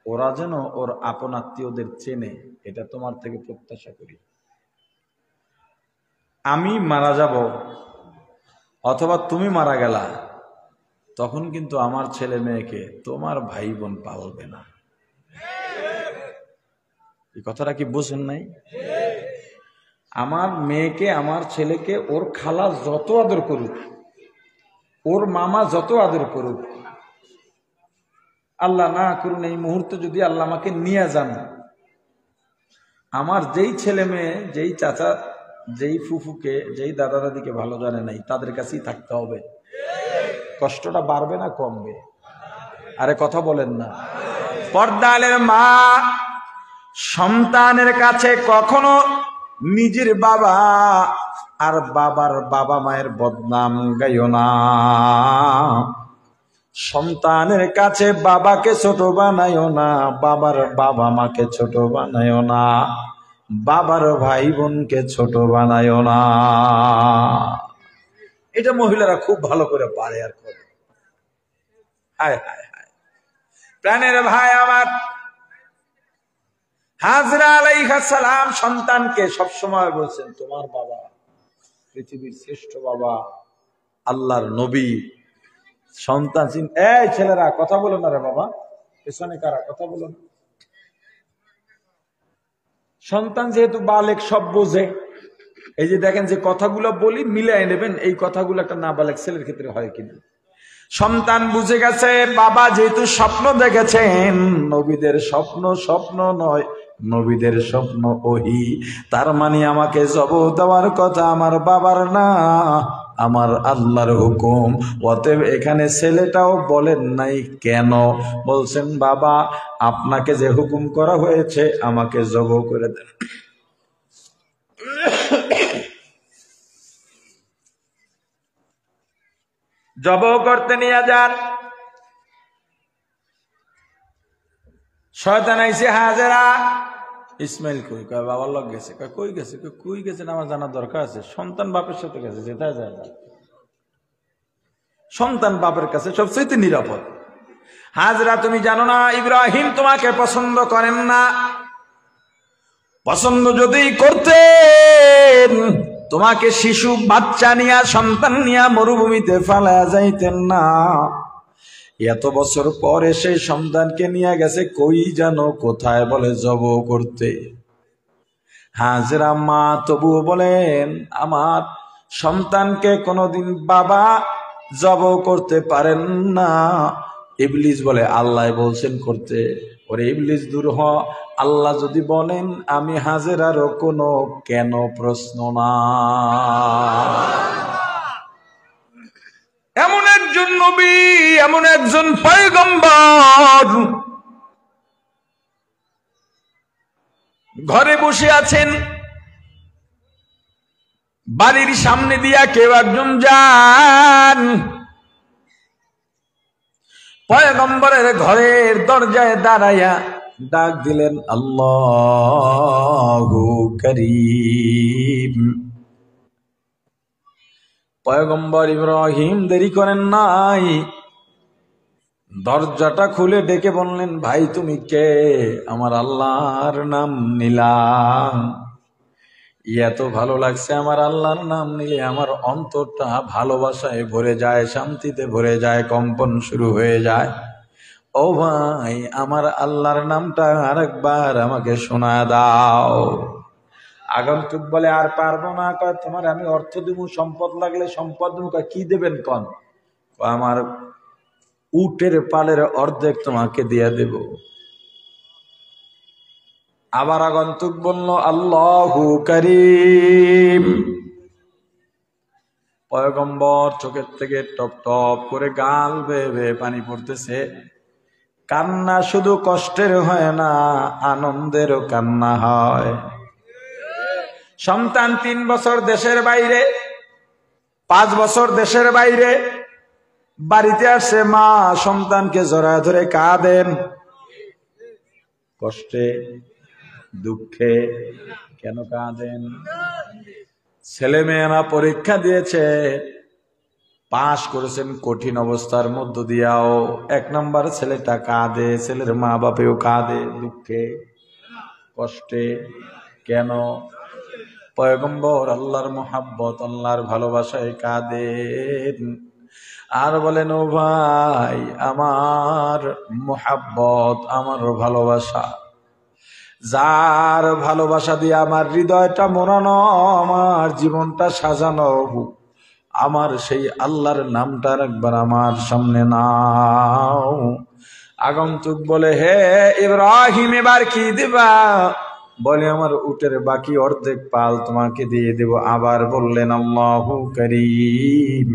ওরা যেন ওর আপন আত্মীয়দের চেনে, এটা তোমার থেকে প্রত্যাশা করি। আমি মারা যাব অথবা তুমি মারা গেলা, তখন কিন্তু আমার ছেলে মেয়েকে তোমার ভাই বোন পালবে না। এই কথাটা কি বুঝেন নাই? আমার মেয়েকে, আমার ছেলেকে ওর খালা যত আদর করুক, ওর মামা যত আদর করুক, আল্লাহ না করুন এই মুহূর্তে যদি আল্লাহ আমাকে নিয়ে যান, আমার যেই ছেলে মেয়ে, যেই চাচা, যেই ফুফুকে, যেই দাদা দাদিকে ভালো জানে নাই, তাদের কাছেই থাকতে হবে। কষ্টটা বাড়বে না কমবে? আরে কথা বলেন না। পর্দালের মা সন্তানের কাছে কখনো নিজের বাবা আর বাবার বাবা মায়ের বদনাম গাইও না। সন্তানের কাছে বাবাকে ছোট বানাইও না, বাবার বাবা মাকে ছোট বানাইও না, বাবার ভাই বোনকে ছোট বানাইও না। এটা মহিলারা খুব ভালো করে পারে আর করে। হায় হায় হায়, প্রাণের ভাই আমার, হাজরা আলাইহিস সালাম সন্তানকে সবসময় বলছেন তোমার বাবা পৃথিবীর শ্রেষ্ঠ বাবা, আল্লাহর নবী। সন্তান এই ছেলেরা কথা বলো না রে বাবা, পেছনে কারা কথা বলো না। সন্তান যেহেতু বালেক, সব বোঝে। এই যে দেখেন যে কথাগুলো বলি মিলাই নেবেন, এই কথাগুলো একটা নাবালেক ছেলের ক্ষেত্রে হয় কিনা। সন্তান বুঝে গেছে বাবা যেহেতু স্বপ্ন দেখেছেন, নবীদের স্বপ্ন স্বপ্ন নয়, নবীদের স্বপ্ন ওহি। তার মানে আমাকে জবাব দেওয়ার কথা আমার বাবার না, আমার আল্লাহর হুকুম। অতএব এখানে ছেলেটাও বলেন নাই কেন, বলছেন বাবা আপনাকে যে হুকুম করা হয়েছে আমাকে জবাব করে দেন। জবাব করতে নিয়ে যান। শয়তান আইছে, হাজেরা ইসমাইল কই? কয় বাবার লগ গেছে। কয় কই গেছে? কই গেছে আমার জানার দরকার আছে। সন্তান বাপের সাথে গেছে, যেটা যায় না। সন্তান বাপের কাছে সবচেয়ে নিরাপদ। হাজরা তুমি জানো না ইব্রাহিম তোমাকে পছন্দ করেন না? পছন্দ যদি করতেন তোমাকে শিশু বাচ্চা নিয়া, সন্তান নিয়া মরুভূমিতে ফেলা যাইতেন না। এত বছর পরে সেই সন্তানকে নিয়ে গেছে কই জানো কোথায়, বলে জব করতে। হাজরা মা তবুও বলেন আমার সন্তানকে কোনোদিন বাবা জব করতে পারেন না। ইবলিস বলে আল্লাহ বলছেন করতে। ওরে ইবলিস দূর হ, আল্লাহ যদি বলেন আমি হাজেরারও কোনো কেন প্রশ্ন না। এমন একজন নবী, এমন একজন পয়গম্বর ঘরে বসে আছেন, বাড়ির সামনে দিয়া কেউ একজন যান, পয়গম্বরের ঘরের দরজায় দাঁড়াইয়া ডাক দিলেন, আল্লাহু করিম। পয়গম্বর ইব্রাহিম দেরি করেন নাই, দরজাটা খুলে ডেকে বললেন, ভাই তুমি কে? আমার আল্লাহর নাম নিলাম। এত ভালো লাগছে আমার আল্লাহর নাম নিলে, আমার অন্তরটা ভালোবাসায় ভরে যায়, শান্তিতে ভরে যায়, কম্পন শুরু হয়ে যায়। ও ভাই, আমার আল্লাহর নামটা আরেকবার আমাকে শোনা দাও। আগন্তুক বলে, আর পারবো না। কয়, তোমার আমি অর্থ দেবো, সম্পদ লাগলে সম্পদ দেবো। কি দেবেন কন? আমার উটের পালের অর্ধেক তোমাকে দিয়ে দেব। আবার আগন্তুক বলল, আল্লাহু করিম। পয়গম্বর চোখের থেকে টপ টপ করে গাল বেয়ে বেয়ে পানি পড়তেছে। কান্না শুধু কষ্টের হয় না, আনন্দেরও কান্না হয়। সন্তান 3 বছর দেশের বাইরে, 5 বছর দেশের বাইরে, বাড়িতে আসে, মা সন্তানকে জড়ায় ধরে কাঁদেন। কষ্টে, দুঃখে। কেন কাঁদেন? ছেলে মেয়েরা পরীক্ষা দিয়েছে, পাশ করেছেন কঠিন অবস্থার মধ্য দিয়াও। 1 নম্বর ছেলেটা কাঁদে, ছেলের মা বাপেও কাঁদে, দুঃখে কষ্টে। কেন? পয়গম্বর আল্লাহর মোহাব্বত, আল্লাহর ভালোবাসায় কাঁদেন। আর বলেন, ও ভাই, আমার মোহাব্বত, আমার ভালোবাসা, যার ভালোবাসা দিয়ে আমার হৃদয়টা মোড়ানো, আমার জীবনটা সাজানো, আমার সেই আল্লাহর নামটা একবার আমার সামনে নাও। আগন্তুক বলে, হে ইব্রাহিম, এবার কি দিবা? বলে, আমার উটের বাকি অর্ধেক পাল তোমাকে দিয়ে দেব। আবার বললেন, আল্লাহু করিম।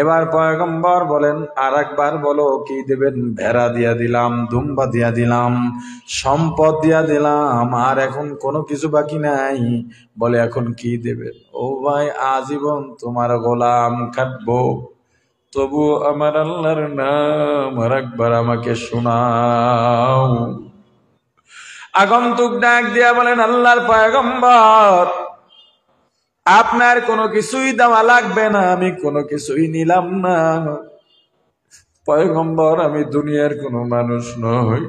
এবার পয়গম্বর বলেন, আর একবার বলো, কি দেবেন? ভেড়া দিয়া দিলাম, দুম্বা দিয়া দিলাম, সম্পদ দিয়া দিলাম, আর এখন কোনো কিছু বাকি নাই। বলে, এখন কি দেবেন? ও ভাই, আজীবন তোমার গোলাম খাটবো, তবু আমার আল্লাহর নাম আর একবার আমাকে শোনাও। আগন্তুক ডাক দিয়া বলেন, আল্লাহর পয়গম্বর, আপনার কোনো কিছুই দেওয়া লাগবে না, আমি কোনো কিছুই নিলাম না। পয়গম্বর, আমি দুনিয়ার কোনো মানুষ নই।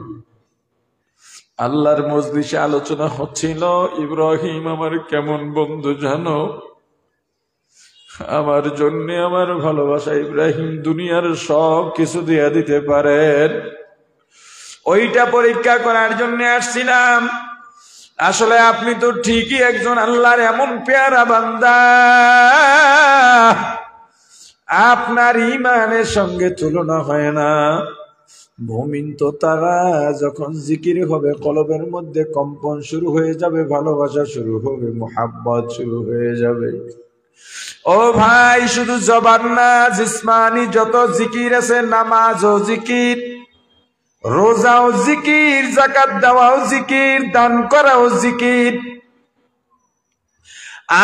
আল্লাহর মজলিসে আলোচনা হচ্ছিল, ইব্রাহিম আমার কেমন বন্ধু জানো? আমার জন্য, আমার ভালোবাসা, ইব্রাহিম দুনিয়ার সব কিছু দিয়ে দিতে পারেন। ওইটা পরীক্ষা করার জন্য আসছিলাম। আসলে আপনি তো ঠিকই একজন আল্লাহর এমন পেয়ারা বান্দা, আপনার ঈমানের সঙ্গে তুলনা হয় না। মুমিন তো তারা যখন জিকির হবে, কলবের মধ্যে কম্পন শুরু হয়ে যাবে, ভালোবাসা শুরু হবে, মুহাব্বত শুরু হয়ে যাবে। ও ভাই, শুধু জবান না, জিসমানি যত জিকির আছে, নামাজও জিকির, রোজাও জিকির, যাকাত দেওয়াও জিকির, দান করাও জিকির,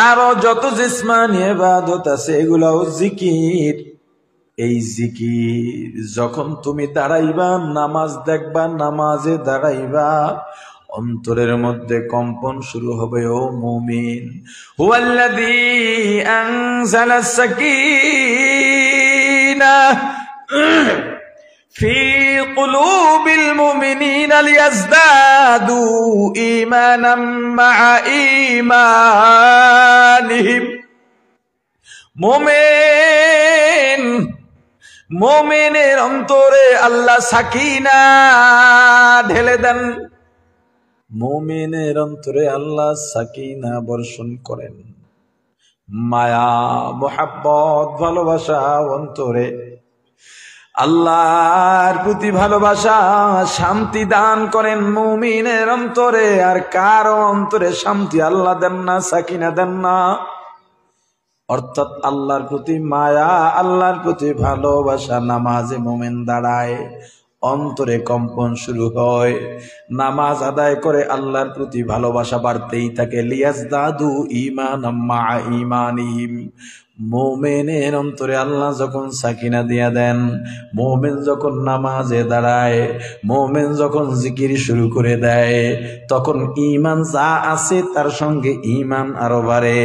আরো যত জিসমানি ইবাদত আছে এগুলাও জিকির। এই জিকির যখন তুমি দাঁড়াইবা, নামাজ দেখবা, নামাজে দাঁড়াইবা, অন্তরের মধ্যে কম্পন শুরু হবে। ও মুমিন, হুয়াল্লাযী আনজালাস সাকিনাহ ফি কুলুবিল মুমিনিনা লিয়াজদাদু ঈমানাম মা'a ঈমানিহিম। মুমিন, মুমিনের অন্তরে আল্লাহ সাকিনা ঢেলে দেন। মুমিনের অন্তরে আল্লাহ সাকিনা বর্ষণ করেন, মায়া, মুহাব্বত, ভালোবাসা অন্তরে, আল্লাহর প্রতি ভালোবাসা, শান্তি দান করেন মুমিনের অন্তরে। আর কারো অন্তরে শান্তি আল্লাহ দেন না, সাকিনা দেন না। অর্থাৎ আল্লাহর প্রতি মায়া, আল্লাহর প্রতি ভালোবাসা, নামাজে মুমিন দাঁড়ায়, অন্তরে কম্পন শুরু হয়, নামাজ আদায় করে আল্লাহর প্রতি ভালোবাসা বাড়তেই থাকে। লিয়াজদাদু ঈমানাম মা'a ঈমানিহিম, মুমিনের অন্তরে আল্লাহ যখন সাকিনা দিয়া দেন, মুমিন যখন নামাজে দাঁড়ায়, মুমিন যখন জিকির শুরু করে দেয়, তখন ঈমান যা আছে তার সঙ্গে ঈমান আরো বাড়ে,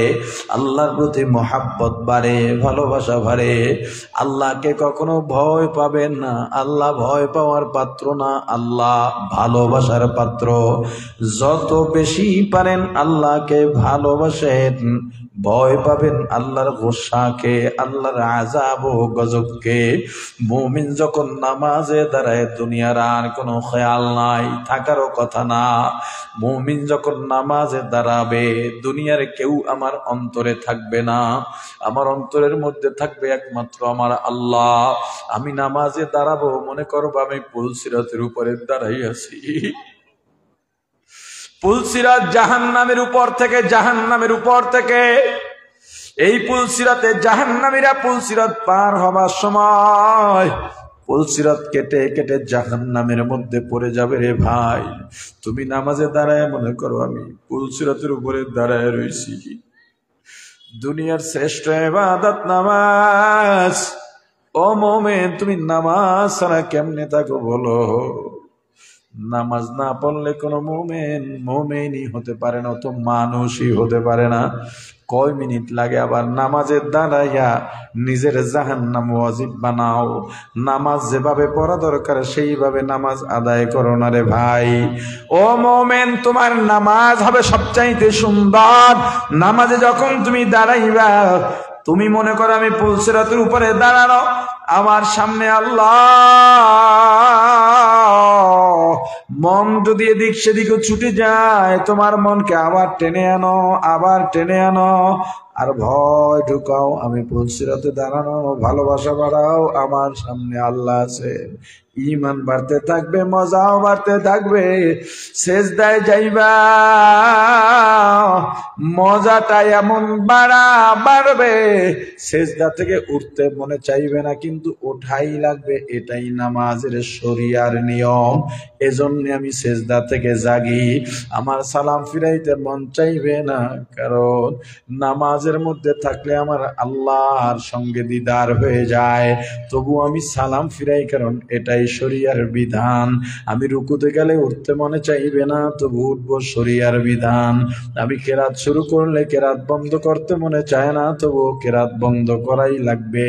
আল্লাহর প্রতি মহাব্বত বাড়ে, ভালোবাসা বাড়ে। আল্লাহকে কখনো ভয় পাবেন না, আল্লাহ ভয় পাওয়ার পাত্র না, আল্লাহ ভালোবাসার পাত্র। যত বেশি পারেন আল্লাহকে ভালোবাসেন, ভয় পাবেন আল্লাহর গোসাকে, আল্লাহর আযাব ও গজবকে। মুমিন যখন নামাজে দাঁড়ায় দুনিয়ার আর কোনো খেয়াল নাই, থাকারও কথা না। মুমিন যখন নামাজে দাঁড়াবে দুনিয়ার কেউ আমার অন্তরে থাকবে না, আমার অন্তরের মধ্যে থাকবে একমাত্র আমার আল্লাহ। আমি নামাজে দাঁড়াবো, মনে করবো আমি পুলসিরাতের উপরে দাঁড়াই আছি। পুলসিরাত জাহান্নামের উপর থেকে, জাহান্নামের উপর থেকে এই পুলসিরাতে জাহান্নামীরা পুলসিরাত পার হবার সময় পুলসিরাত কেটে কেটে জাহান্নামের মধ্যে পড়ে যাবে রে ভাই। তুমি নামাজে দাঁড়ায় মনে করো আমি পুলসিরাতের উপরে দাঁড়ায় রয়েছি। দুনিয়ার শ্রেষ্ঠ ইবাদত নামাজ। ও মুমিন, তুমি নামাজ ছাড়া কেমনে থাকো বলো? নামাজ না পড়লে কোনো মুমিনই হতে পারে না, তো মানুষই হতে পারে না। কয় মিনিট লাগে আবার নামাজের দাঁড়াইয়া নিজের জাহান্নাম ওয়াজিব বানাও। নামাজ যেভাবে পড়া দরকার সেইভাবে নামাজ আদায় করো না রে ভাই। ও মুমিন, তোমার নামাজ হবে সবচাইতে সুন্দর। নামাজে যখন তুমি দাঁড়াইবা, তুমি মনে করো আমি পুলসিরাতের উপরে দাঁড়ানো, আমার সামনে আল্লাহ। মন যদি এদিক সেদিকে ছুটে যায়, তোমার মনকে আবার টেনে আনো, আবার টেনে আনো, আর ভয় ঢুকাও আমি পুলসিরাতে দাঁড়ানো, ভালোবাসা বাড়াও, আমার সামনে আল্লাহ আছে। ঈমান বাড়তে থাকবে, মজাও বাড়তে থাকবে। সেজদায় যাইবা, মজাটা এমন বাড়বে, সেজদা থেকে উঠতে মনে চাইবে না, কিন্তু ওঠাই লাগবে। এটাই নামাজের শরিয়ার নিয়ম। এজন্য আমি সেজদা থেকে জাগি, আমার সালাম ফিরাইতে মন চাইবে না, কারণ নামাজের মধ্যে থাকলে আমার আল্লাহর সঙ্গে দিদার হয়ে যায়। তবু আমি সালাম ফিরাই, কারণ এটাই শরিয়ার বিধান। আমি রুকুতে গেলে উঠতে মনে চাইবে না, তবু উঠবো, শরিয়ার বিধান। আমি কেরাত শুরু করলে কেরাত বন্ধ করতে মনে চায় না, তবু কেরাত বন্ধ করাই লাগবে,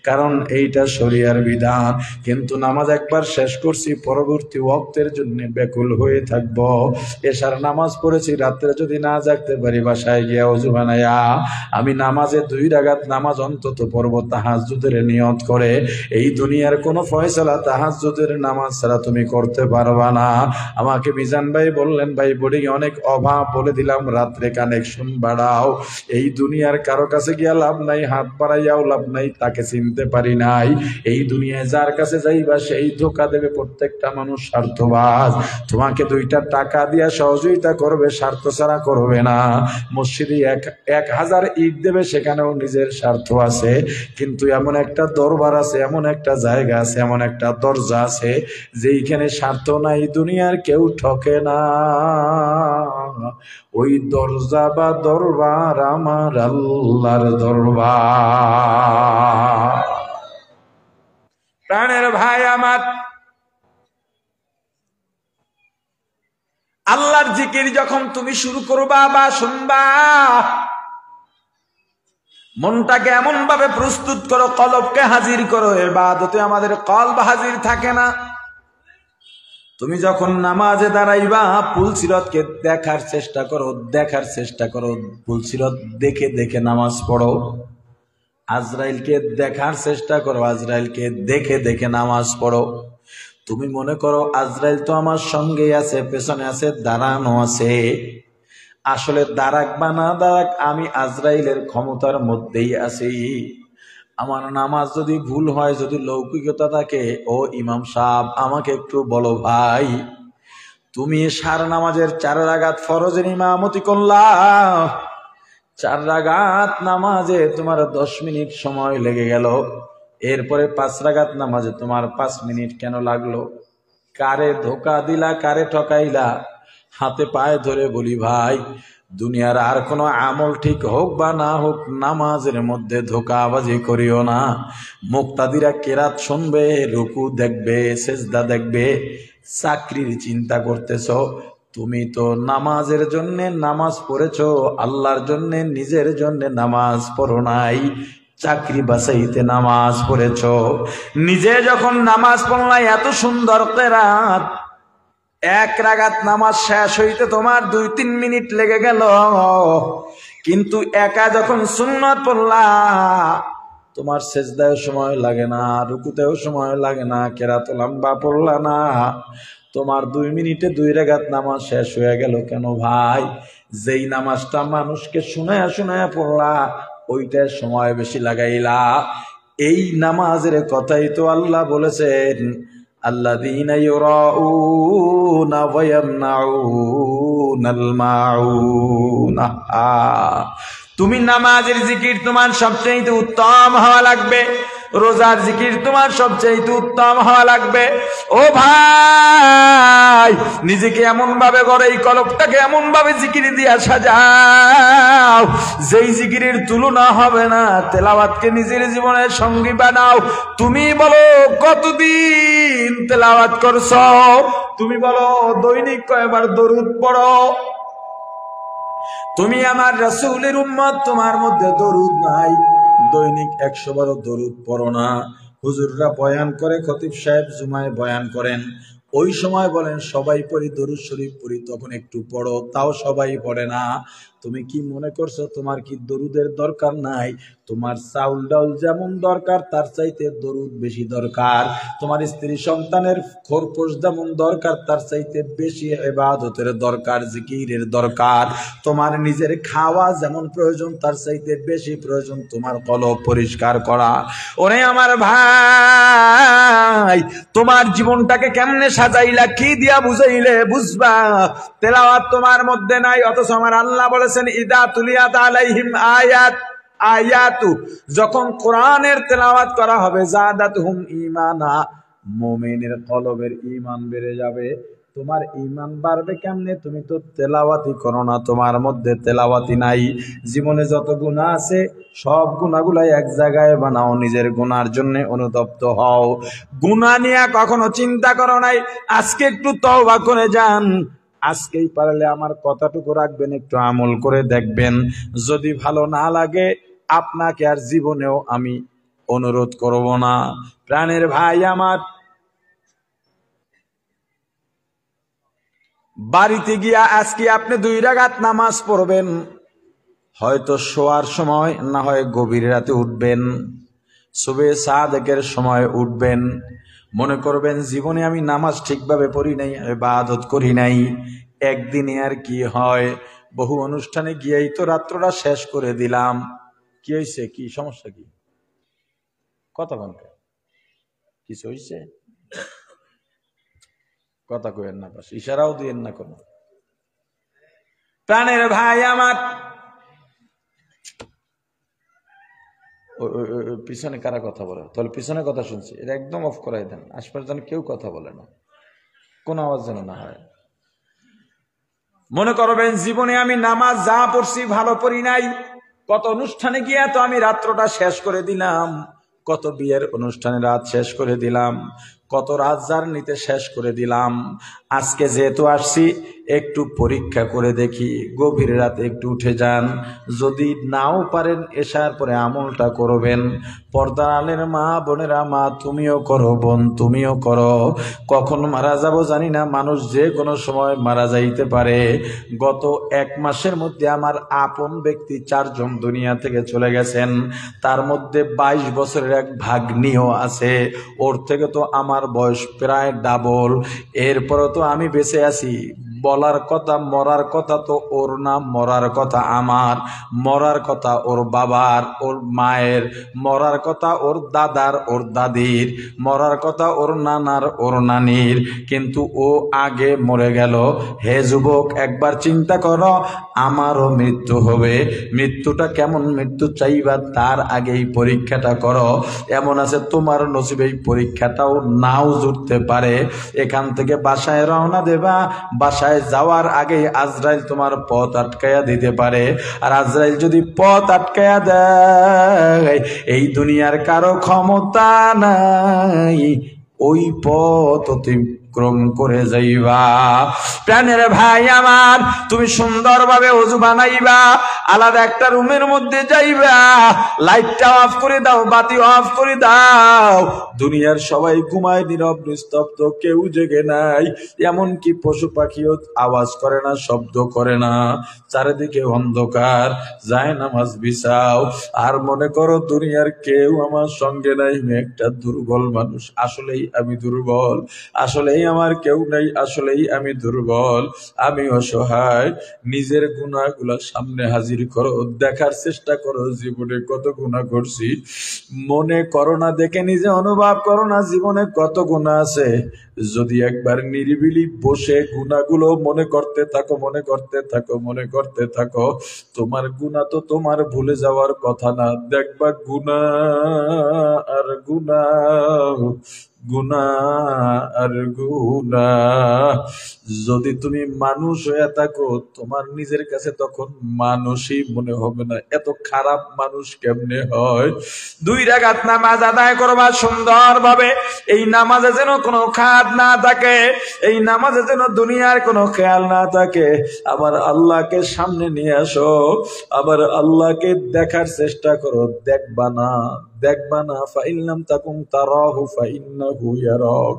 কারণ এইটা শরিয়ার বিধান। কিন্তু নামাজ একবার শেষ করছি, পরবর্তী ওয়াক্তের জন্য ব্যাকুল হয়ে থাকবো। এশার নামাজ পড়েছি, রাত্রে যদি না জাগতে পারি, বাসায় গিয়া ওযু বানায়া আমি নামাজে 2 রাকাত নামাজ অন্তত পড়ব তাহাজ্জুদের নিয়ত করে। এই দুনিয়ার কোনো ফয়সালা তাহাজ্জুদের নামাজ ছাড়া তুমি করতে পারবা না। আমাকে মিজান ভাই বললেন, ভাই বোর্ডিং অনেক অভাব, বলে দিলাম রাত্রে কানেকশন বাড়াও। এই দুনিয়ার কারো কাছে গিয়া লাভ নাই, হাত বাড়াইয়াও লাভ নাই, তাকে চিনতে পারি নাই। এই দুনিয়ায় যার কাছে যাইবা সেই ধোঁকা দেবে। প্রত্যেকটা মানুষ স্বার্থবাজ। তোমাকে 2টা টাকা দিয়া সহযোগিতা করবে, স্বার্থ ছাড়া করবে না। মসজিদে 1000 ইট দেবে, সেখানেও নিজের স্বার্থ আছে। কিন্তু এমন একটা দরবার আছে, এমন একটা জায়গা আছে, এমন একটা দরজা আছে যেইখানে স্বার্থ নাই, দুনিয়ার কেউ ঠকে না। ওই দরজা বা দরবার আমার আল্লাহর দরবার। প্রাণের ভাই আমার, আল্লাহর জিকির যখন তুমি শুরু করবা বা শুনবা, মনটাকে এমন ভাবে প্রস্তুত করো, কলবকে হাজির করো। ইবাদতে আমাদের কলব হাজির থাকে না। তুমি যখন নামাজে দাঁড়াইবা, পুলসিরাতকে দেখার চেষ্টা করো, দেখার চেষ্টা করো। পুলসিরাত দেখে দেখে নামাজ পড়ো। আজরাইলকে দেখার চেষ্টা করো, আজরাইলকে দেখে দেখে নামাজ পড়ো। তুমি মনে করো আজরাইল তো আমার সঙ্গে আছে, পেছনে আছে, দাঁড়ানো আছে। আসলে দাঁড়াক বা না দাঁড়াক, আমি আজরাইলের ক্ষমতার মধ্যেই আছি। আমার নামাজ যদি ভুল হয়, যদি লৌকিকতা থাকে, ও ইমাম সাহেব আমাকে একটু বলো ভাই, তুমি সার নামাজের 4 রাকাত ফরজের ইমামতি করলা, 4 রাকাত নামাজে তোমার 10 মিনিট সময় লেগে গেল। এরপরে 5 রাকাত নামাজে তোমার 5 মিনিট কেন লাগলো? কারে ধোকা দিলা, কারে ঠকাইলা? হাতে পায়ে ধরে বলি, ভাই দুনিয়ার আর কোনো আমল ঠিক হোক বা না হোক, নামাজের মধ্যে ধোঁকাবাজি করিও না। মুক্তাদিরা কেরাত শুনবে, রুকু দেখবে, সেজদা দেখবে, চাকরির চিন্তা করতেছ। তুমি তো নামাজের জন্য নামাজ পড়েছো, আল্লাহর জন্য নিজের জন্য নামাজ পড়ো নাই। চাকরি বাছাইতে নামাজ পড়েছো। নিজে যখন নামাজ পড়লাই এত সুন্দর কেরাত, এক রাকাত নামাজ শেষ হইতে তোমার 2-3 মিনিট লেগে গেল। কিন্তু একা যখন সুন্নত পড়লা, তোমার সেজদায়ও সময় লাগে না, রুকুতেও সময় লাগে না, কেরাত লম্বা পড়লা না, তোমার 2 মিনিটে 2 রাকাত নামাজ শেষ হয়ে গেল। কেন ভাই? যেই নামাজটা মানুষকে শুনায়া শুনায়া পড়লা, ওইটার সময় বেশি লাগাইলা। এই নামাজের কথাই তো আল্লাহ বলেছেন, আল্লাযীনা ইউরাউনা ওয়া ইয়ামনাউনাল মাউনা। তুমি নামাজের জিকির তোমার সবচেয়ে উত্তম হওয়া লাগবে, রোজার জিকির তোমার সবচেয়ে উত্তম হওয়া লাগবে। ও ভাই, নিজেকে এমন ভাবে গড়ে, এই কলবটাকে এমন ভাবে জিকির দিয়া সাজাও যেই জিকিরের তুলনা হবে না। তেলাওয়াতকে নিজের জীবনের সঙ্গী বানাও। তুমি বলো কতদিন তেলাওয়াত করছো? তুমি বলো দৈনিক কয়বার দরুদ পড়ো? তুমি আমার রাসূলের উম্মত, তোমার মধ্যে দরুদ নাই। দৈনিক 100 বারও দরুদ পড়ো না। হুজুররা বয়ান করে, খতিব সাহেব জুমায় বয়ান করেন, ওই সময় বলেন সবাই পড়ি, দরুদ শরীফ পড়ি, তখন একটু পড়ো, তাও সবাই পড়ে না। তুমি কি মনে করছো তোমার কি দরুদের দরকার নাই? তোমার চাউল ডাউল যেমন দরকার, তার চাইতে দরুদ বেশি দরকার। তোমার স্ত্রী সন্তানের খোরপোশ যেমন দরকার, তার চাইতে বেশি ইবাদতের দরকার, জিকিরের দরকার। তোমার নিজের খাওয়া যেমন প্রয়োজন, তার চাইতে বেশি প্রয়োজন তোমার কলব পরিষ্কার করা। ওরে আমার ভাই, তোমার জীবনটাকে কেমনে সাজাইলা, কি দিয়া বুঝাইলে বুঝবা? তেলাওয়াত তোমার মধ্যে নাই, অথচ আমার আল্লাহ বলেছেন ইদা তুলিয়াত আলাইহিম আয়াতু, যখন কোরআনের তেলাওয়াত করা হবে, জাদাতহুম ঈমানা, মুমিনের কলবের ঈমান বেড়ে যাবে। তোমার ঈমান বাড়বে কেমনে? তুমি তো তেলাওয়াতই করো না, তোমার মধ্যে তেলাওয়াতই নাই। জীবনে যত গুনাহ আছে সব গুনাহগুলাই এক জায়গায় বানাও, নিজের গুনার জন্য অনুতপ্ত হও। গুনাহ নিয়ে কখনো চিন্তা করো নাই, আজকে একটু তওবা করে যান। আজকেই পারলে আমার কথাটুকু রাখবেন, একটু আমল করে দেখবেন। যদি ভালো না লাগে, আপনাকে আর জীবনেও আমি অনুরোধ করব না। প্রাণের ভাই আমার, বাড়িতে গিয়া আজকে আপনি 2 রাকাত নামাজ পড়বেন। হয়তো শোয়ার সময়, না হয় গভীর রাতে উঠবেন, সুবে সাদেকের সময় উঠবেন। মনে করবেন জীবনে আমি নামাজ ঠিকভাবে পড়ি নাই, ইবাদত করি নাই। একদিনে আর কি হয়? বহু অনুষ্ঠানে গিয়েই তো রাত্রটা শেষ করে দিলাম। কি হয়েছে? কি সমস্যা? কি কথা বলেন? কিছু হয়েছে? কথা কইেন না, পাশে ইশারাও দিয়েন না কোনো। প্রাণের ভাই আমার, পিছনে কারা কথা বলে? তাহলে পিছনে কথা শুনছি, এটা একদম অফ করাই দেন। আশপাশ যেন কেউ কথা বলে না, কোনো আওয়াজ যেন না হয়। মনে করবেন জীবনে আমি নামাজ যা পড়ছি ভালো পড়ি নাই। কত অনুষ্ঠানে গিয়া তো আমি রাত্রটা শেষ করে দিলাম, কত বিয়ের অনুষ্ঠানে রাত শেষ করে দিলাম, কত রাত জার্নিতে শেষ করে দিলাম। আজকে যেহেতু আসছি, একটু পরীক্ষা করে দেখি, গভীর রাতে একটু উঠে যান। যদি নাও পারেন, এশার পরে আমলটা করবেন। পর্দার আলের মা বোনেরা, মা তুমিও করো, বোন তুমিও করো। কখন মারা যাব জানি না, মানুষ যে কোনো সময় মারা যাইতে পারে। গত 1 মাসের মধ্যে আমার আপন ব্যক্তি 4 জন দুনিয়া থেকে চলে গেছেন। তার মধ্যে 22 বছরের এক ভাগ্নিও আছে। ওর থেকে তো আমার বয়স প্রায় ডাবল। এরপরও তো আমি বেঁচে আছি। বলার কথা, মরার কথা তো ওর না, মরার কথা আমার, মরার কথা ওর বাবার, ওর মায়ের, মরার কথা ওর দাদার, ওর দাদির, মরার কথা ওর নানার, ওর নানির। কিন্তু ও আগে মরে গেল। হে যুবক, একবার চিন্তা করো, আমারও মৃত্যু হবে। মৃত্যুটা কেমন মৃত্যু চাইবা, তার আগেই পরীক্ষাটা করো। এমন আছে তোমার নসিবে এই পরীক্ষাটাও নাও জুটতে পারে। এখান থেকে বাসায় রওনা দেবা, বাসায় বাসায় যাওয়ার আগে আজরাইল তোমার পথ আটকায়া দিতে পারে। আর আজরাইল যদি পথ আটকায়া দেয়, এই দুনিয়ার কারো ক্ষমতা নাই ওই পথ অতিক্রম করে যাইবা। প্রাণের ভাই আমার, তুমি সুন্দরভাবে ওযু বানাইবা, আলাদা একটা রুমের মধ্যে যাইবা, লাইটটা অফ করে দাও, বাতি অফ করে দাও। দুনিয়ার সবাই ঘুমায়, নীরব নিস্তব্ধ, কেউ জেগে নাই। এমনকি পশু পাখিও আওয়াজ করে না, শব্দ করে না, চারিদিকে অন্ধকার। যায় নামাজ বিছাও আর মনে করো দুনিয়ার কেউ আমার সঙ্গে নাই, আমি একটা দুর্বল মানুষ, আসলেই আমি দুর্বল, আসলেই আমার কেউ নেই, আসলেই আমি দুর্বল, আমি অসহায়। নিজের গুনাহগুলো সামনে হাজির করো, দেখার চেষ্টা করো জীবনে কত গুনাহ করছি। মনে করো না, দেখে নিজে অনুভব করো না জীবনে কত গুনাহ আছে। যদি একবার নিরিবিলি বসে গুনাহগুলো মনে করতে থাকো, মনে করতে থাকো, মনে করতে থাকো, তোমার গুনাহ তো তোমার ভুলে যাওয়ার কথা না। দেখবা গুনাহ আর গুনাহ, গুনাহ আর গুনাহ। যদি তুমি মানুষ হয়ে থাকো, তোমার নিজের কাছে তখন মানুষই মনে হবে না। এত খারাপ মানুষ কেমনে হয়? 2 রাকাত নামাজ আদায় করবা সুন্দর ভাবে। এই নামাজে যেন কোনো খাদ না থাকে, এই নামাজে যেন দুনিয়ার কোনো খেয়াল না থাকে। আবার আল্লাহকে সামনে নিয়ে আসো, আবার আল্লাহকে দেখার চেষ্টা করো। দেখবা না, দেখবা না, ফাইল্লাম তাকুম তারাহু ফাইন্নাহু ইয়ারাক।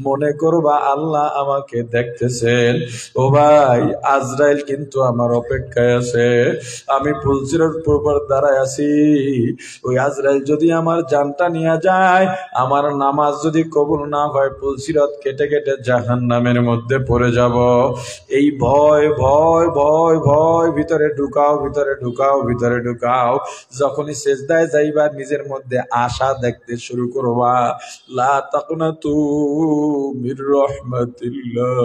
মনে করবা আল্লাহ আমাকে দেখতেছেন। ও ভাই, আজরাইল কিন্তু আমার অপেক্ষায় আছে। আমি পুলসিরাত উপর দাঁড়ায় আছি। ওই আজরাইল যদি আমার জানটা নিয়ে যায়, আমার নামাজ যদি কবুল না হয়, পুলসিরাত কেটে কেটে জাহান্নামের মধ্যে পড়ে যাব। এই ভয় ভয় ভয় ভয় ভিতরে ঢুকাও, ভিতরে ঢুকাও, ভিতরে ঢুকাও। যখনই সেজদায় যাইবা, নিজের মধ্যে আশা দেখতে শুরু করবা। লা তাকনাতু মির রাহমাতিল্লাহ।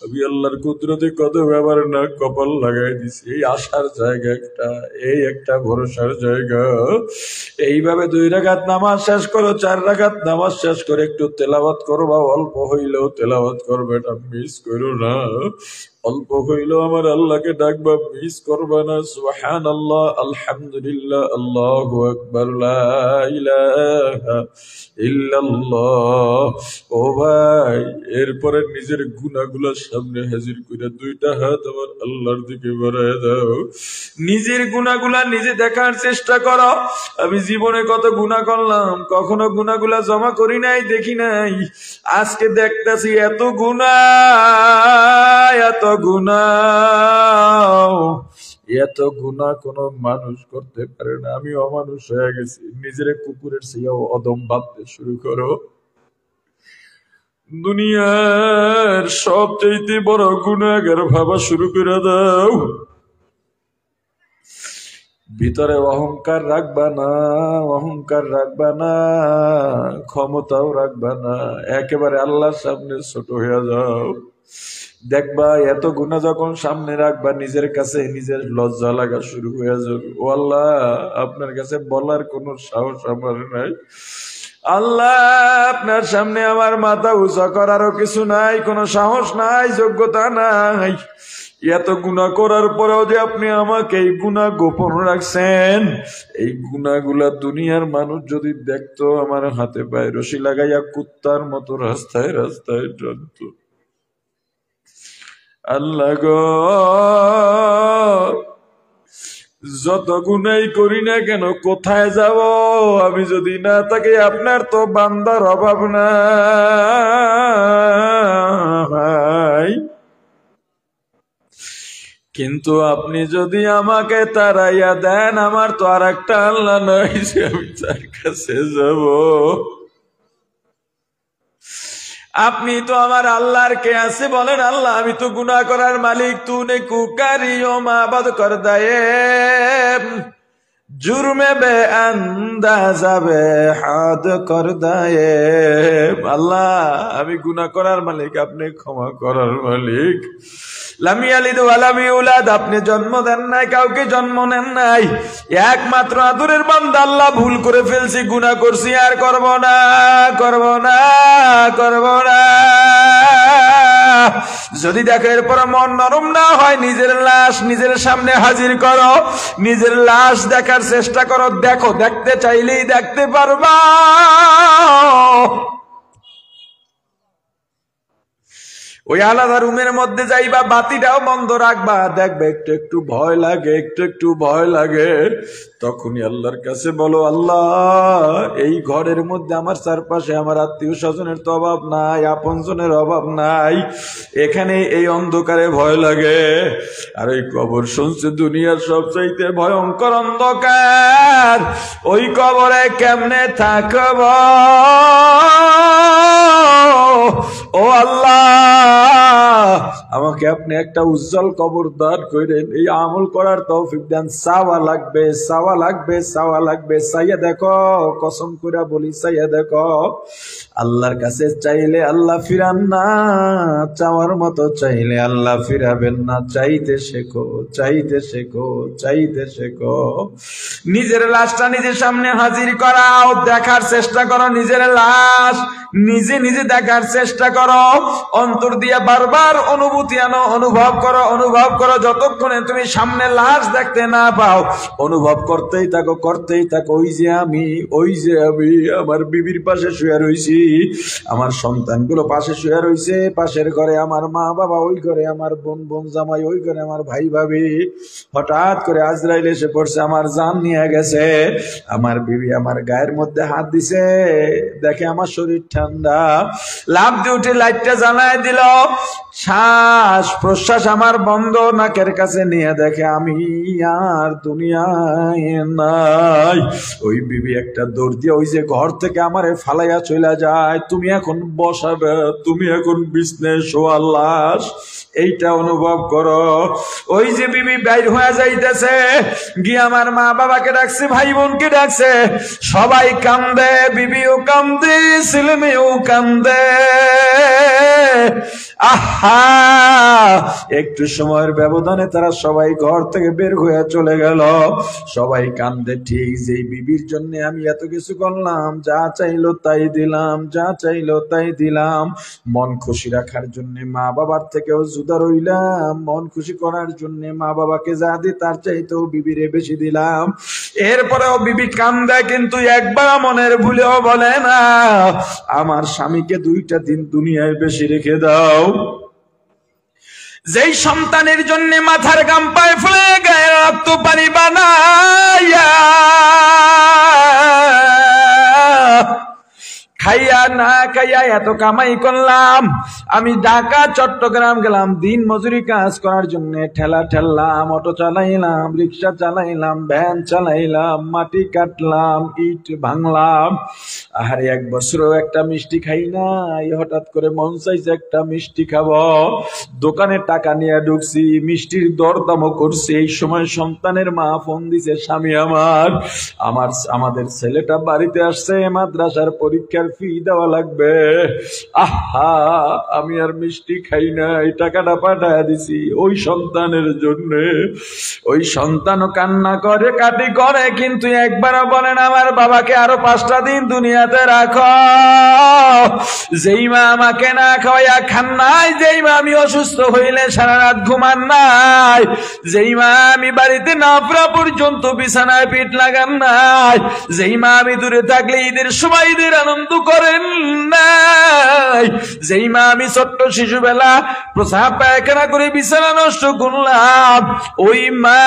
আমি আল্লাহর কুদরতে কত ব্যাপার না কপাল লাগাই দিছি। এই আশার জায়গা একটা, এই একটা ভরসার জায়গা। এইভাবে 2 রাকাত নামাজ শেষ করো, 4 রাকাত নামাজ শেষ করে একটু তেলাওয়াত করবা। অল্প হইলেও তেলাওয়াত করবে, এটা মিস করো না। অল্প হইলেও আমার আল্লাহকে ডাকবা, মিস করবা না। সুবহানাল্লাহ, আলহামদুলিল্লাহ, আল্লাহু আকবার, লা ইলাহা ইল্লাল্লাহ। ও ভাই, এরপরে নিজের গুনাহগুলো সামনে হাজির করে 2টা হাত আমার আল্লাহর দিকে বাড়ায় দাও। নিজের গুনাহগুলা নিজে দেখার চেষ্টা করো। আমি জীবনে কত গুনাহ করলাম, কখনো গুনাহগুলা জমা করি নাই, দেখি নাই। আজকে দেখতেছি এত গুনাহ, এত গুনাহ, এত গুনাহ কোন মানুষ করতে পারে না। আমি অমানুষ হয়ে গেছি। নিজের কুকুরের চেয়েও অদম ভাবতে শুরু করো। দুনিয়ার সবচেয়ে বড় গুনাহগার ভাবা শুরু করে দাও। ভিতরে অহংকার রাখবা না, অহংকার রাখবা না, ক্ষমতাও রাখবা না। একেবারে আল্লাহর সামনে ছোট হয়ে যাও। দেখবা এত গুনাহ যখন সামনে রাখবা, নিজের কাছে নিজের লজ্জা লাগা শুরু হয়ে যাবে। ও আল্লাহ, আপনার কাছে বলার কোনো সাহস আমার নাই। আল্লাহ, আপনার সামনে আমার মাথা উঁচা করারও কিছু নাই, কোনো সাহস নাই, যোগ্যতা নাই। এত গুনাহ করার পরেও যে আপনি আমাকে এই গুনাহ গোপন রাখছেন, এই গুনাহগুলা দুনিয়ার মানুষ যদি দেখতো, আমার হাতে পায়ে রশি লাগাইয়া কুত্তার মতো রাস্তায় রাস্তায় টানতো। আল্লাহ গো, যত গুনাই করি না কেন, কোথায় যাব আমি যদি না থাকি? আপনার তো বান্দার অভাব নাই, কিন্তু আপনি যদি আমাকে তাড়াইয়া দেন, আমার তো আর একটা আল্লাহ নাই যে আমি তার কাছে যাব। আপনি তো আমার আল্লাহর কে আছে বলেন? আল্লাহ, আমি তো গুনাহ করার মালিক। তूने कुकारियों माबद कर दए जुर्मे बे अंदाजा बे हाद कर दए। আল্লাহ, আমি গুনাহ করার মালিক, আপনি ক্ষমা করার মালিক। লাম ইয়ালিদ ওয়া লাম ইউলাদ, আপনি জন্ম দেন নাই, কাউকে জন্ম নেন নাই। একমাত্র আদরের বান্দা আল্লাহ, ভুল করে ফেলছি, গুনাহ করছি, আর করব না, করব না, করব না। যদি দেখো এরপর মন নরম না হয়, নিজের লাশ নিজের সামনে হাজির করো, নিজের লাশ দেখার চেষ্টা করো। দেখো, দেখতে চাইলেই দেখতে পারবা। ওই আলাদা রুমের মধ্যে যাইবা, বাতিটাও বন্ধ রাখবা, দেখবে একটু একটু ভয় লাগে, একটু একটু ভয় লাগে। তখনই আল্লাহর কাছে বলো, আল্লাহ এই ঘরের মধ্যে আমার চারপাশে আমার আত্মীয় স্বজনের তো অভাব নাই, আপনজনের অভাব নাই, এখানে এই অন্ধকারে ভয় লাগে। আর ওই কবর শুনছে দুনিয়ার সবচাইতে ভয়ঙ্কর অন্ধকার, ওই কবরে কেমনে থাকব। ও আল্লাহ, আমাকে আপনি একটা উজ্জ্বল কবর দান করেন, এই আমল করার তৌফিক দেন। চাওয়া লাগবে, চাওয়া লাগবে, চাওয়া লাগবে। চাইয়া দেখো, কসম করে বলি, চাইয়া দেখো। আল্লাহর কাছে চাইলে আল্লাহ ফিরান না, চাওয়ার মতো চাইলে আল্লাহ ফিরাবেন না। চাইতে শেখো, চাইতে শেখো, চাইতে শেখো। নিজের লাশটা নিজের সামনে হাজির করাও, দেখার চেষ্টা করো নিজের লাশ, নিজে নিজে দেখার চেষ্টা করো। অন্তর দিয়ে বারবার অনুভূতি আনো, অনুভব করো, অনুভব করো। যতক্ষণে তুমি সামনে লাশ দেখতে না পাও, অনুভব করতেই থাকো, করতেই থাকো। ওই যে আমি, ওই যে আমি আমার বিবির পাশে শুয়ে রইছি, আমার সন্তানগুলো পাশে শুয়ে রইছে, পাশের ঘরে আমার মা বাবা, ওই ঘরে আমার বোন বোন জামাই, ওই ঘরে আমার ভাই ভাবি। হঠাৎ করে আজরাইল এসে পড়ছে, আমার জান নিয়ে গেছে। আমার বিবি আমার গায়ের মধ্যে হাত দিছে, দেখে আমার শরীর ঠান্ডা, লাফ দিয়ে উঠে লাইটটা জ্বালায় দিল। শ্বাস প্রশ্বাস আমার বন্ধ, নাকের কাছে নিয়ে দেখে আমি আর দুনিয়ায় নাই। ওই বিবি একটা দৌড় দিয়ে ওই যে ঘর থেকে আমারে ফালাইয়া চলে যায়। তুমি এখন বসাবে, তুমি এখন বিছনায় শোয়া লাশ, এইটা অনুভব করো। ওই যে বিবি বাইর হয়ে যাইতেছে, গিয়ে আমার মা বাবাকে ডাকছে, ভাই বোনকে ডাকছে, সবাই কান্দে, বিবিও কান্দে, ছেলে মেয়েও কান্দে। আহা, একটু সময়ের ব্যবধানে তারা সবাই ঘর থেকে বের হয়ে চলে গেল। সবাই কান্দে, ঠিক যেই বিবির জন্য আমি এত কিছু করলাম, যা চাইলো তাই দিলাম, যা চাইলো তাই দিলাম, মন খুশি রাখার জন্য মা বাবার থেকেও জুদা রইলাম, মন খুশি করার জন্য মা বাবাকে যা দি তার চাইতেও বিবিরে বেশি দিলাম। এরপরেও বিবি কান্দে, কিন্তু একবার মনের ভুলেও বলে না, আমার স্বামীকে 2টা দিন দুনিয়ায় বেশি রেখে দাও। যেই সন্তানের জন্য মাথার গাম পায়ে ফেলে গায়ে রক্ত পানি বানাইয়া খাইয়া না খাইয়া এত কামাই করলাম, আমি ঢাকা চট্টগ্রাম গেলাম দিন মজুরি কাজ করার জন্য, ঠেলা ঠেললাম, অটো চালাইলাম, রিক্সা চালাইলাম, ভ্যান চালাইলাম, মাটি কাটলাম, ইট ভাঙলাম। আর 1 বছরও একটা মিষ্টি খাই নাই। হঠাৎ করে মন চাইছে একটা মিষ্টি খাবো, দোকানে টাকা নিয়ে ঢুকছি, মিষ্টির দরদামও করছি। এই সময় সন্তানের মা ফোন দিছে, স্বামী আমাদের ছেলেটা বাড়িতে আসছে, মাদ্রাসার পরীক্ষার ফি দেওয়া লাগবে। আহা, আমি আর মিষ্টি খাই না, এই টাকাটা পাঠায় দিছি ওই সন্তানের জন্য। ওই সন্তানও কান্না করে, কাটি করে, কিন্তু একবারও বলেন আমার বাবাকে আরো 5টা দিন দুনিয়াতে রাখো। যেই মা আমাকে না খাওয়াইয়া খান নাই, যেই মা আমি অসুস্থ হইলে সারা রাত ঘুমান নাই, যেই মা আমি বাড়িতে না ফেরা পর্যন্ত বিছানায় পিঠ লাগান নাই, যেই মা আমি দূরে থাকলে ঈদের সময় ঈদের আনন্দ করেন নাই, যেই মা আমি ছোট্ট শিশুবেলা প্রসাব পায়খানা করে বিছানা নষ্ট করলাম, ওই মা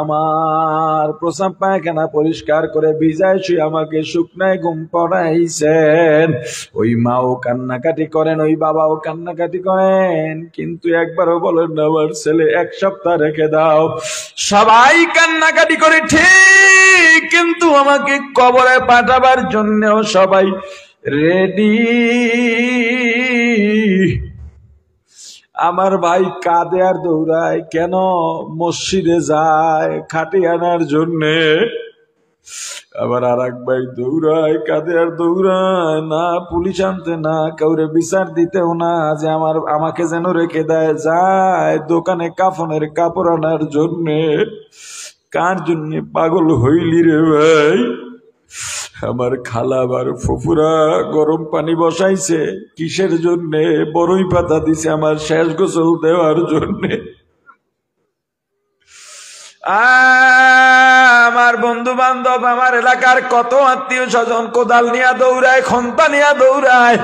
আমার প্রসাব পায়খানা পরিষ্কার করে ভিজায় শুয়ে আমাকে শুকনায় ঘুম পড়াইছেন। ওই মাও কান্নাকাটি করেন, ওই বাবাও কান্নাকাটি করেন, কিন্তু একবারও বলেন না আমার ছেলে 1 সপ্তাহ রেখে দাও। সবাই কান্নাকাটি করে ঠিক, কিন্তু আমাকে কবরে পাঠাবার জন্যও সবাই রেডি। আমার ভাই কাঁদে আর দৌড়ায়, কেন? মসজিদে যায় খাটি আনার জন্যে। আবার আর এক ভাই দৌড়ায়, কাঁদে আর দৌড়ায়, না পুলিশ আনতে, না কাউরে বিচার দিতেও না, যে আমাকে যেন রেখে দেয়, যায় দোকানে কাফনের কাপড় আনার জন্যে। কার জন্যে পাগল হইলি রে ভাই? আমার খালা আবার ফুফুরা গরম পানি বসাইছে কিসের জন্য? বড়ই পাতা দিছে আমার শেষ গোসল দেওয়ার জন্য। আমার বন্ধু বান্ধব, আমার এলাকার কত আত্মীয় স্বজন কোদাল নিয়ে দৌড়ায়, খন্তা নিয়ে দৌড়ায়,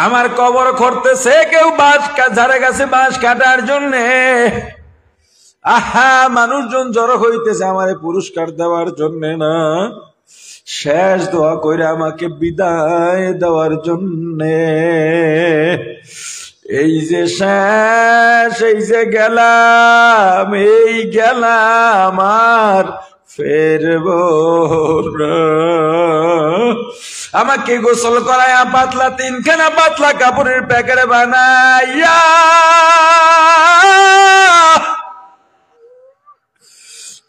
আমার কবর করতেছে। কেউ বাঁশ ঝাড়ে গেছে বাঁশ কাটার জন্যে। আহা, মানুষজন জড়ো হইতেছে আমারে পুরস্কার দেওয়ার জন্য না, শেষ দোয়া কইরা আমাকে বিদায় দেওয়ার জন্যে। এই যে শেষ, এই যে গেলাম, এই গেলাম আর ফেরব না। আমাকে গোসল করায়া পাতলা তিনখানা পাতলা কাপড়ের প্যাকেট বানাইয়া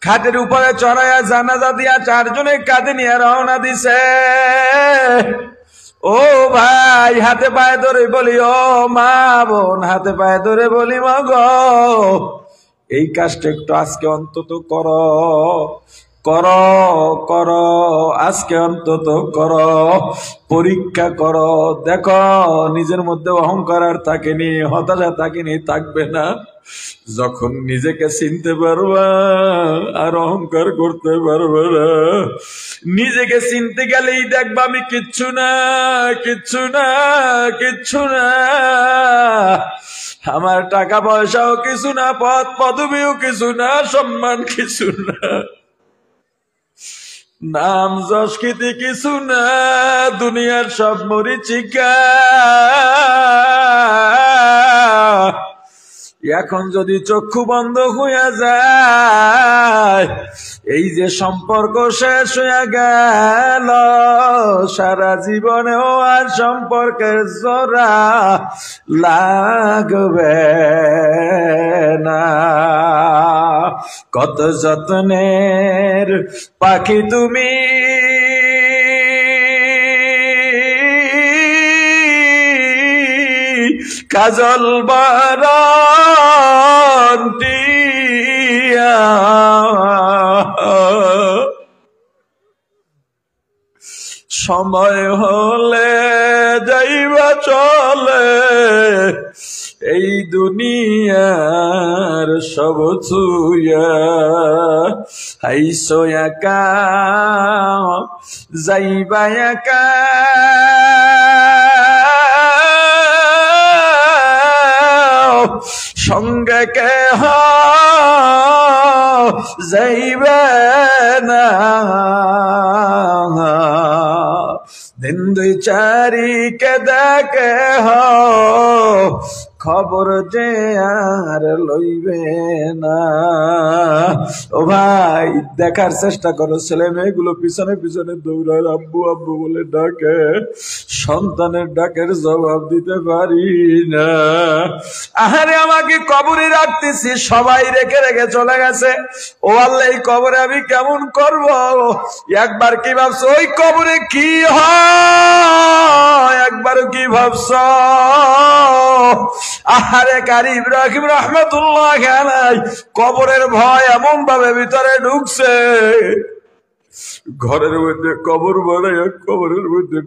খাটের উপরে চড়াইয়া জানাজা দিয়া চারজনে কাঁধে নিয়ে রওনা দিছে। ও ভাই, হাতে পায়ে ধরে বলি, ও মা বোন, হাতে পায়ে ধরে বলি, মা গো, এই কাজটা একটু আজকে অন্তত করো, করো, করো, আজকে অন্তত করো, পরীক্ষা করো, দেখো নিজের মধ্যে অহংকার আর থাকেনি, হতাশা থাকেনি, থাকবে না। যখন নিজেকে চিনতে পারবা আর অহংকার করতে পারবে না। নিজেকে চিনতে গেলেই দেখবা আমি কিচ্ছু না, কিচ্ছু না, কিচ্ছু না, আমার টাকা পয়সাও কিছু না, পদ পদবিও কিছু না, সম্মান কিছু না, নাম যশ খ্যাতি কিছু না, দুনিয়ার সব মরিচিকা। এখন যদি চক্ষু বন্ধ হইয়া যায়, এই যে সম্পর্ক শেষ হইয়া গেল, সারা জীবনেও আর সম্পর্কের জোড়া লাগবে না। কত যত্নের পাখি তুমি, কাজল বারান্তিয়া, সময় হলে যাইবা চলে, এই দুনিয়ার সব ছুঁয়া, হাইসো একা যাইবা একা, সঙ্গে কেহ যাইবে না। দিন দুই চারিকে দেখে খবর যে আর লইবে না। ও ভাই, দেখার চেষ্টা করো, ছেলে মেয়েগুলো পিছনে পিছনে দৌড়ায়, আব্বু আব্বু বলে ডাকে, সন্তানের ডাকের জবাব দিতে পারি না। আহারে, আমাকে কবরে রাখতেছি, সবাই রেখে রেখে চলে গেছে। ও আল্লাহ, এই কবরে আমি কেমন করব? একবার কি ভাবছ ওই কবরে কি হয়? একবারও কি ভাবছ? আহারে কারি ইব্রাহিম রহমতুল্লাহ আলাইহি কবরের ভয় এমন ভাবে ভিতরে ঢুকছে, ঘরের মধ্যে কবর বানায় কবরের মধ্যে